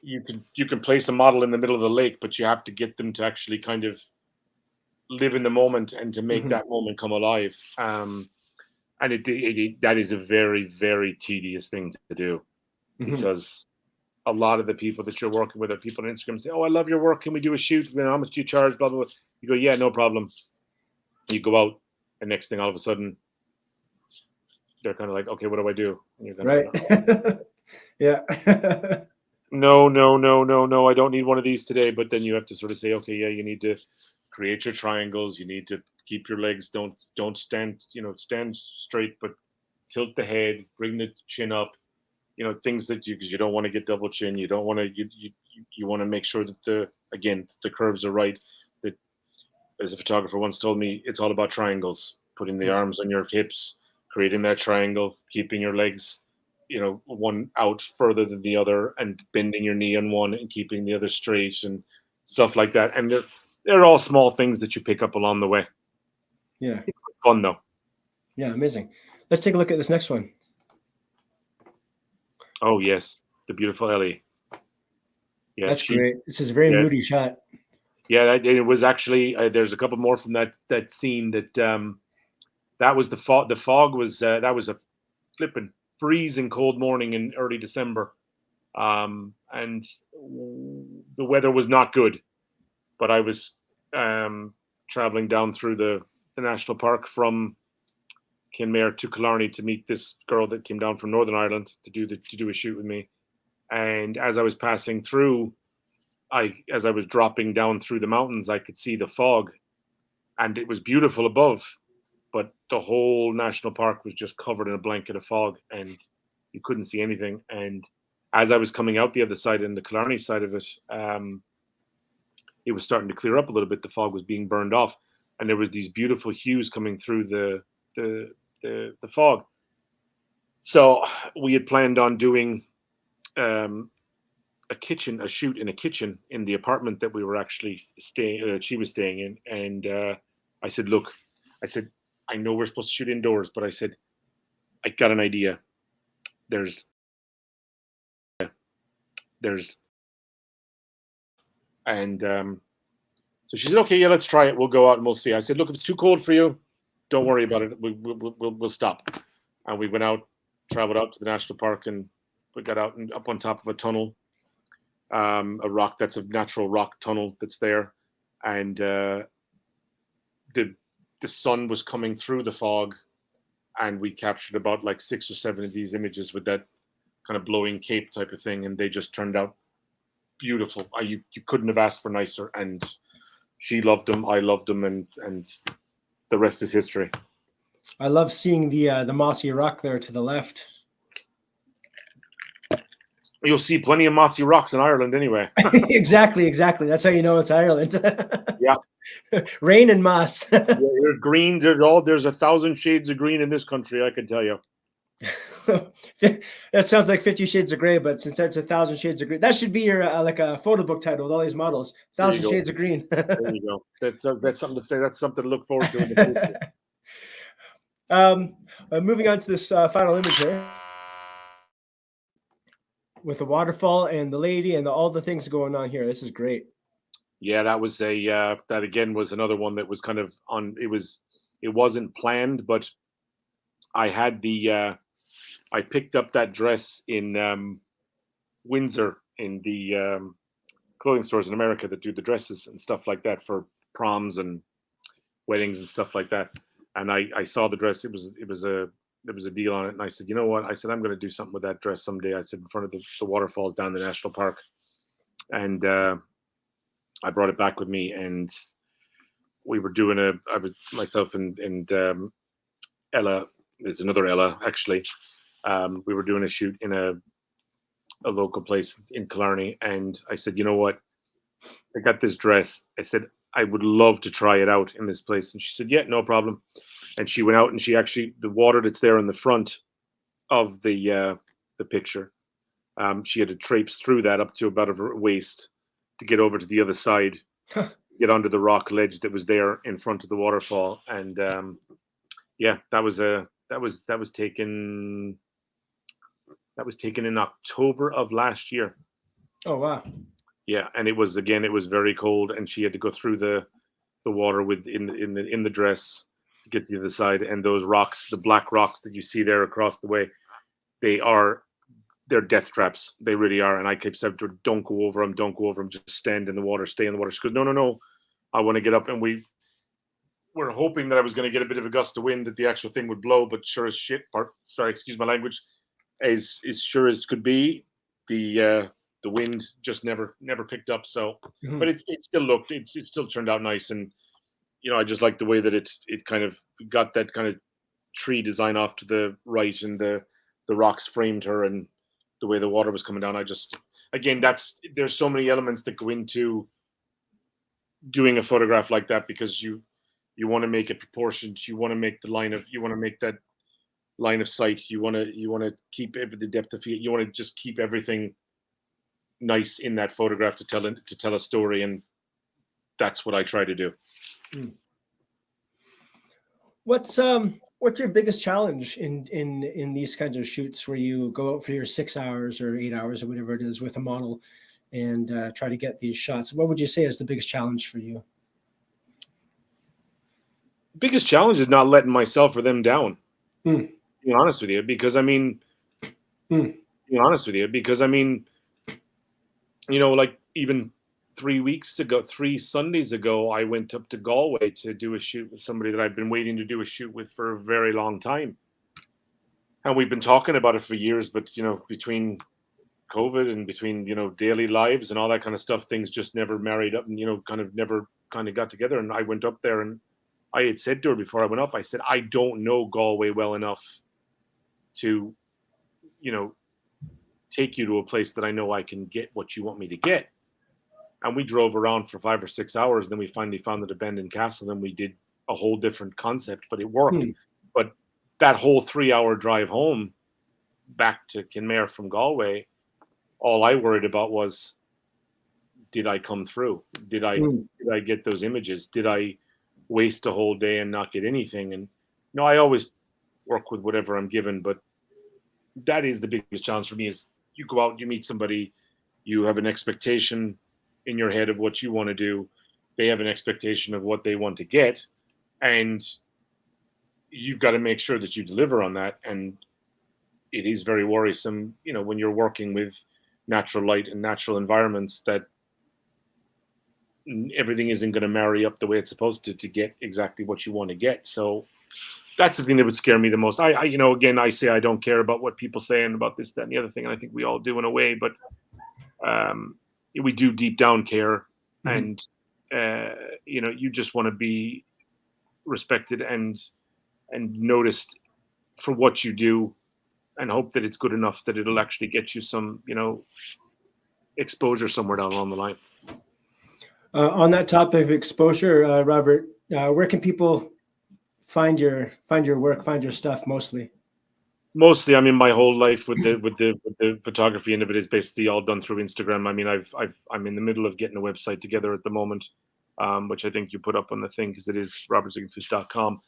You can place a model in the middle of the lake, but you have to get them to actually kind of live in the moment and to make that moment come alive. And that is a very, very tedious thing to do, because a lot of the people that you're working with are people on Instagram say, oh, I love your work. Can we do a shoot? How much do you charge? Blah, blah, blah. You go, yeah, no problem. You go out, and next thing, all of a sudden, they're kind of like, okay, what do I do? And you're Right. Yeah. No, I don't need one of these today. But then you have to sort of say, okay, yeah, you need to create your triangles. You need to keep your legs. Don't stand, stand straight, but tilt the head, bring the chin up. Things that because you don't want to get double chin. You don't want to, you want to make sure that the curves are right. That, as a photographer once told me, it's all about triangles, putting the arms on your hips, creating that triangle, keeping your legs, one out further than the other, and bending your knee on one and keeping the other straight and stuff like that. And they're all small things that you pick up along the way. Yeah. Fun though. Yeah. Amazing. Let's take a look at this next one. Oh yes, the beautiful Ellie. Yeah, that's great. This is a very moody shot. Yeah, it was actually. There's a couple more from that scene that was the fog. The fog was that was a flipping freezing cold morning in early December, and the weather was not good. But I was traveling down through the national park from Kenmare to Killarney to meet this girl that came down from Northern Ireland to do a shoot with me. And as I was passing through, as I was dropping down through the mountains, I could see the fog, and it was beautiful above. but the whole national park was just covered in a blanket of fog, and you couldn't see anything. And as I was coming out the other side, in the Killarney side of it, it was starting to clear up a little bit. The fog was being burned off, and there was these beautiful hues coming through the fog. So we had planned on doing a shoot in a kitchen in the apartment that we were actually staying. She was staying in, and I said, "Look," I said, "I know we're supposed to shoot indoors, but I said, I got an idea. There's, and so she said, okay, yeah, let's try it. We'll go out and we'll see." I said, "Look, if it's too cold for you, don't worry about it. We'll stop." And we went out, traveled out to the national park, and we got out and up on top of a tunnel, a rock that's a natural rock tunnel that's there, and the sun was coming through the fog, and we captured about like 6 or 7 of these images with that kind of blowing cape type of thing, and they just turned out beautiful. You couldn't have asked for nicer, and she loved them, I loved them, and the rest is history. I love seeing the mossy rock there to the left. You'll see plenty of mossy rocks in Ireland anyway. Exactly. That's how you know it's Ireland. Yeah. Rain and moss. Yeah, green. There's 1,000 shades of green in this country, I can tell you. That sounds like 50 Shades of Grey, but since that's 1,000 Shades of Green, that should be your like a photo book title with all these models. 1,000 Shades of Green. There you go. That's something to say. That's something to look forward to in the future. Moving on to this final image here, with the waterfall and the lady and all the things going on here. This is great. Yeah, that was that again was another one that was kind of on. It wasn't planned, but I had I picked up that dress in Windsor, in the clothing stores in America that do the dresses and stuff like that for proms and weddings and stuff like that. And I saw the dress. It was a deal on it, and I said, you know what? I said, I'm going to do something with that dress someday. I said, in front of the waterfalls down the national park, and I brought it back with me, and we were doing myself and Ella, there's another Ella actually. We were doing a shoot in a local place in Killarney, and I said, you know what? I got this dress. I said, I would love to try it out in this place. And she said, yeah, no problem. And she went out, and she actually, the water that's there in the front of the picture, she had to traipse through that up to about her waist to get over to the other side, get under the rock ledge that was there in front of the waterfall. And yeah, that was taken in October of last year. Oh wow. Yeah, and it was very cold, and she had to go through the water in the dress to get to the other side. And those rocks, the black rocks that you see there across the way, they're death traps. They really are. And I kept saying to her, don't go over them, just stand in the water, stay in the water. She goes, no, I want to get up. And we were hoping that I was going to get a bit of a gust of wind, that the actual thing would blow, but sure as shit, sorry, excuse my language, as sure as could be, the wind just never picked up. So, but it still turned out nice. And, I just like the way that it kind of got that kind of tree design off to the right, and the rocks framed her, and the way the water was coming down. There's so many elements that go into doing a photograph like that, because you want to make it proportioned. You want to make that line of sight. You want to keep the depth of field. You want to just keep everything nice in that photograph to tell a story, and that's what I try to do. What's your biggest challenge in these kinds of shoots, where you go out for your 6 hours or 8 hours or whatever it is with a model and try to get these shots? What would you say is the biggest challenge for you? The biggest challenge is not letting myself or them down. Being honest with you, because like even 3 Sundays ago, I went up to Galway to do a shoot with somebody that I've been waiting to do a shoot with for a very long time. And we've been talking about it for years, but, between COVID and between, daily lives and all that kind of stuff, things just never married up and, never got together. And I went up there, and I had said to her before I went up, I said, I don't know Galway well enough to, take you to a place that I know I can get what you want me to get. And we drove around for 5 or 6 hours. And then we finally found an abandoned castle, and we did a whole different concept, but it worked. But that whole 3-hour drive home back to Kenmare from Galway, all I worried about was, did I come through? Did I get those images? Did I waste a whole day and not get anything? And I always work with whatever I'm given, but that is the biggest challenge for me. Is you go out, you meet somebody, you have an expectation in your head of what you want to do. They have an expectation of what they want to get, and you've got to make sure that you deliver on that. And it is very worrisome, when you're working with natural light and natural environments, that everything isn't going to marry up the way it's supposed to get exactly what you want to get. So that's the thing that would scare me the most. Again, I say I don't care about what people say and about this, that, and the other thing. And I think we all do in a way, but we do deep down care. And, you just want to be respected and noticed for what you do, and hope that it's good enough that it'll actually get you some, exposure somewhere down along the line. On that topic of exposure, Robert, where can people find your work, find your stuff mostly? Mostly, my whole life with the photography end of it is basically all done through Instagram. I'm in the middle of getting a website together at the moment, which I think you put up on the thing, because it is robertziegenfuss.com.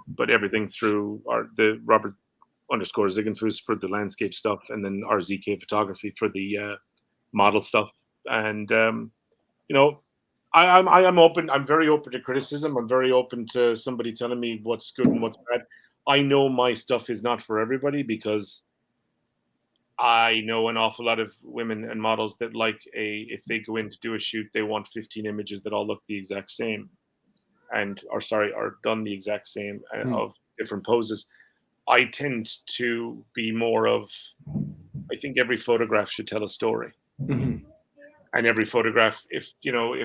But everything through the Robert_Ziegenfuss for the landscape stuff, and then RZK photography for the model stuff. And I'm open. I'm very open to criticism. I'm very open to somebody telling me what's good and what's bad. I know my stuff is not for everybody, because I know an awful lot of women and models that if they go in to do a shoot, they want 15 images that all look the exact same, are done the exact same of different poses. I tend to be more of, I think every photograph should tell a story. And every photograph, if you're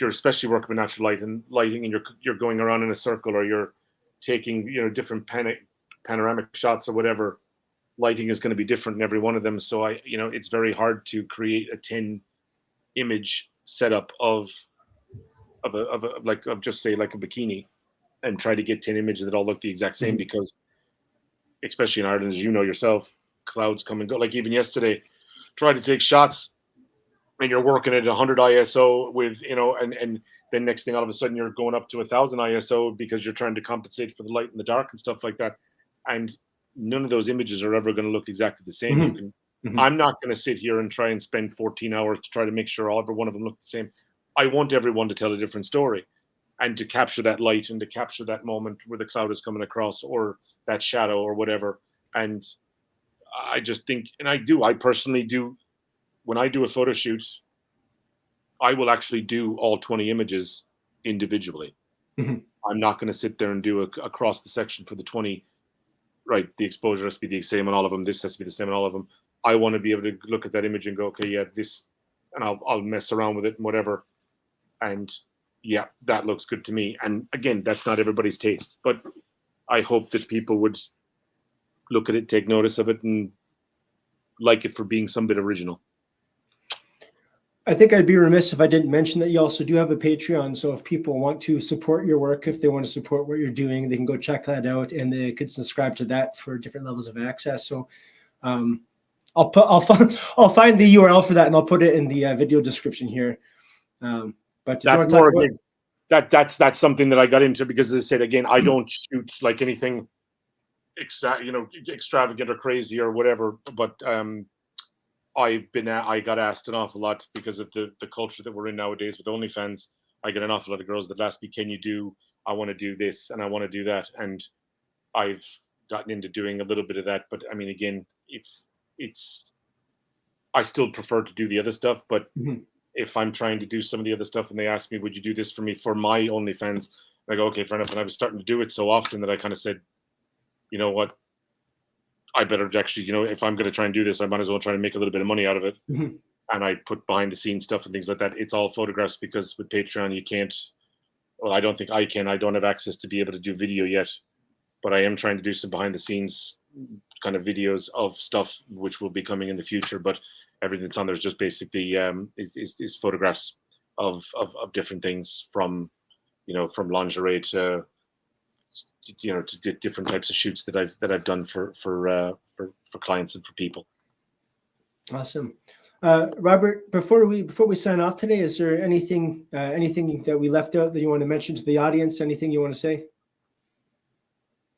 especially working with natural lighting, and you're going around in a circle, or you're taking different panoramic shots or whatever, lighting is going to be different in every one of them. So it's very hard to create a 10 image setup of just say like a bikini, and try to get 10 images that all look the exact same, because especially in Ireland, as you know yourself, clouds come and go. Like even yesterday, try to take shots, and you're working at 100 ISO with, and then next thing, all of a sudden you're going up to 1000 ISO because you're trying to compensate for the light and the dark and stuff like that. And none of those images are ever going to look exactly the same. I'm not going to sit here and try and spend 14 hours to try to make sure every one of them look the same. I want everyone to tell a different story, and to capture that light, and to capture that moment where the cloud is coming across, or that shadow, or whatever. And I just think, and I personally do, when I do a photo shoot, I will actually do all 20 images individually. I'm not going to sit there and do across the section for the 20, right? The exposure has to be the same on all of them. This has to be the same on all of them. I want to be able to look at that image and go, okay, yeah, this, and I'll mess around with it and whatever. And yeah, that looks good to me. And again, that's not everybody's taste, but I hope that people would look at it, take notice of it, and like it for being some bit original. I think I'd be remiss if I didn't mention that you also do have a Patreon. So if people want to support your work, if they want to support what you're doing, they can go check that out, and they could subscribe to that for different levels of access. So I'll find the URL for that, and I'll put it in the video description here. But that's more that's something that I got into, because as I said, again, I don't shoot like anything extravagant or crazy or whatever, but I got asked an awful lot because of the culture that we're in nowadays with OnlyFans. I get an awful lot of girls that ask me, can you do, I want to do this and I want to do that. And I've gotten into doing a little bit of that. But I mean, again, I still prefer to do the other stuff. But if I'm trying to do some of the other stuff and they ask me, would you do this for me for my OnlyFans? I go, okay, fair enough. And I was starting to do it so often that I kind of said, you know what? I better actually, if I'm going to try and do this, I might as well try to make a little bit of money out of it. And I put behind the scenes stuff and things like that. It's all photographs, because with Patreon, you can't well, I don't think I can. I don't have access to be able to do video yet, but I am trying to do some behind the scenes kind of videos of stuff which will be coming in the future. But everything that's on there is just basically is photographs of different things, from from lingerie to to different types of shoots that I've done for clients and for people. Awesome. Robert, before we sign off today, is there anything that we left out that you want to mention to the audience? Anything you want to say?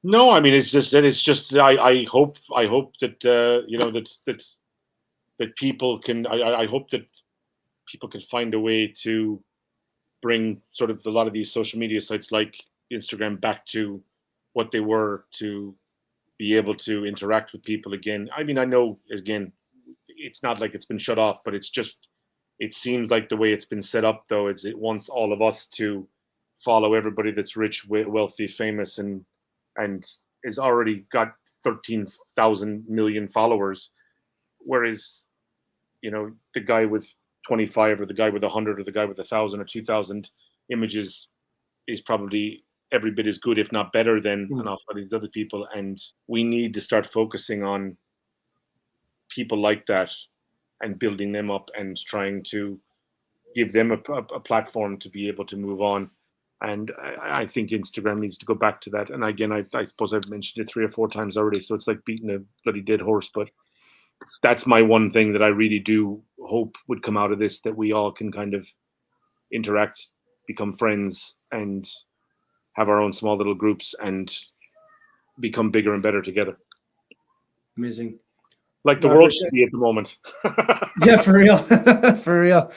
No, I mean, it's just I hope that that people can, I hope that people can find a way to bring sort of a lot of these social media sites like Instagram back to what they were, to be able to interact with people again. I mean, I know, again, it's not like it's been shut off, but it seems like the way it's been set up, though, it wants all of us to follow everybody that's rich, wealthy, famous, and has already got 13,000 million followers, whereas the guy with 25 or the guy with 100 or the guy with 1,000 or 2,000 images is probably every bit as good, if not better, than an awful lot of these other people. And we need to start focusing on people like that and building them up and trying to give them a platform to be able to move on. And I think Instagram needs to go back to that. And again, I suppose I've mentioned it 3 or 4 times already, so it's like beating a bloody dead horse. But that's my one thing that I really do hope would come out of this, that we all can kind of interact, become friends, and have our own small little groups and become bigger and better together. Amazing. Like the world should be at the moment. Yeah, for real. For real.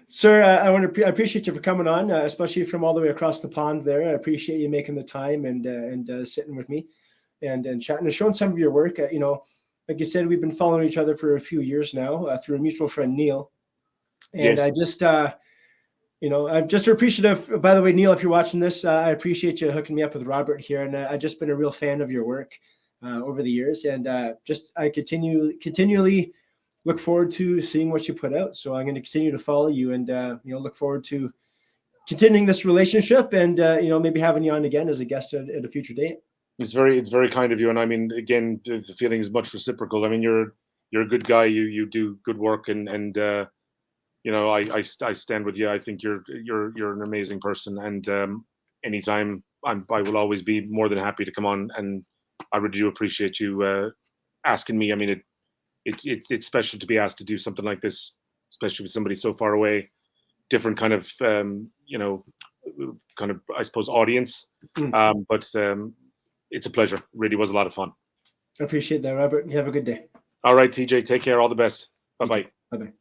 Sir, I appreciate you for coming on, especially from all the way across the pond there. I appreciate you making the time and sitting with me and chatting and showing some of your work. Like you said, we've been following each other for a few years now through a mutual friend, Neil. And yes. I'm just appreciative. By the way, Neil, if you're watching this, I appreciate you hooking me up with Robert here. And I've just been a real fan of your work over the years. And I continually look forward to seeing what you put out. So I'm going to continue to follow you and, look forward to continuing this relationship and, maybe having you on again as a guest at a future date. It's very kind of you. And I mean, again, the feeling is much reciprocal. I mean, you're a good guy. You do good work and I stand with you. I think you're an amazing person. And anytime I will always be more than happy to come on. And I really do appreciate you asking me. I mean, it's special to be asked to do something like this, especially with somebody so far away, different kind of, I suppose, audience. But it's a pleasure. Really was a lot of fun. I appreciate that, Robert. You have a good day. All right, TJ, take care. All the best. Bye-bye. Bye-bye.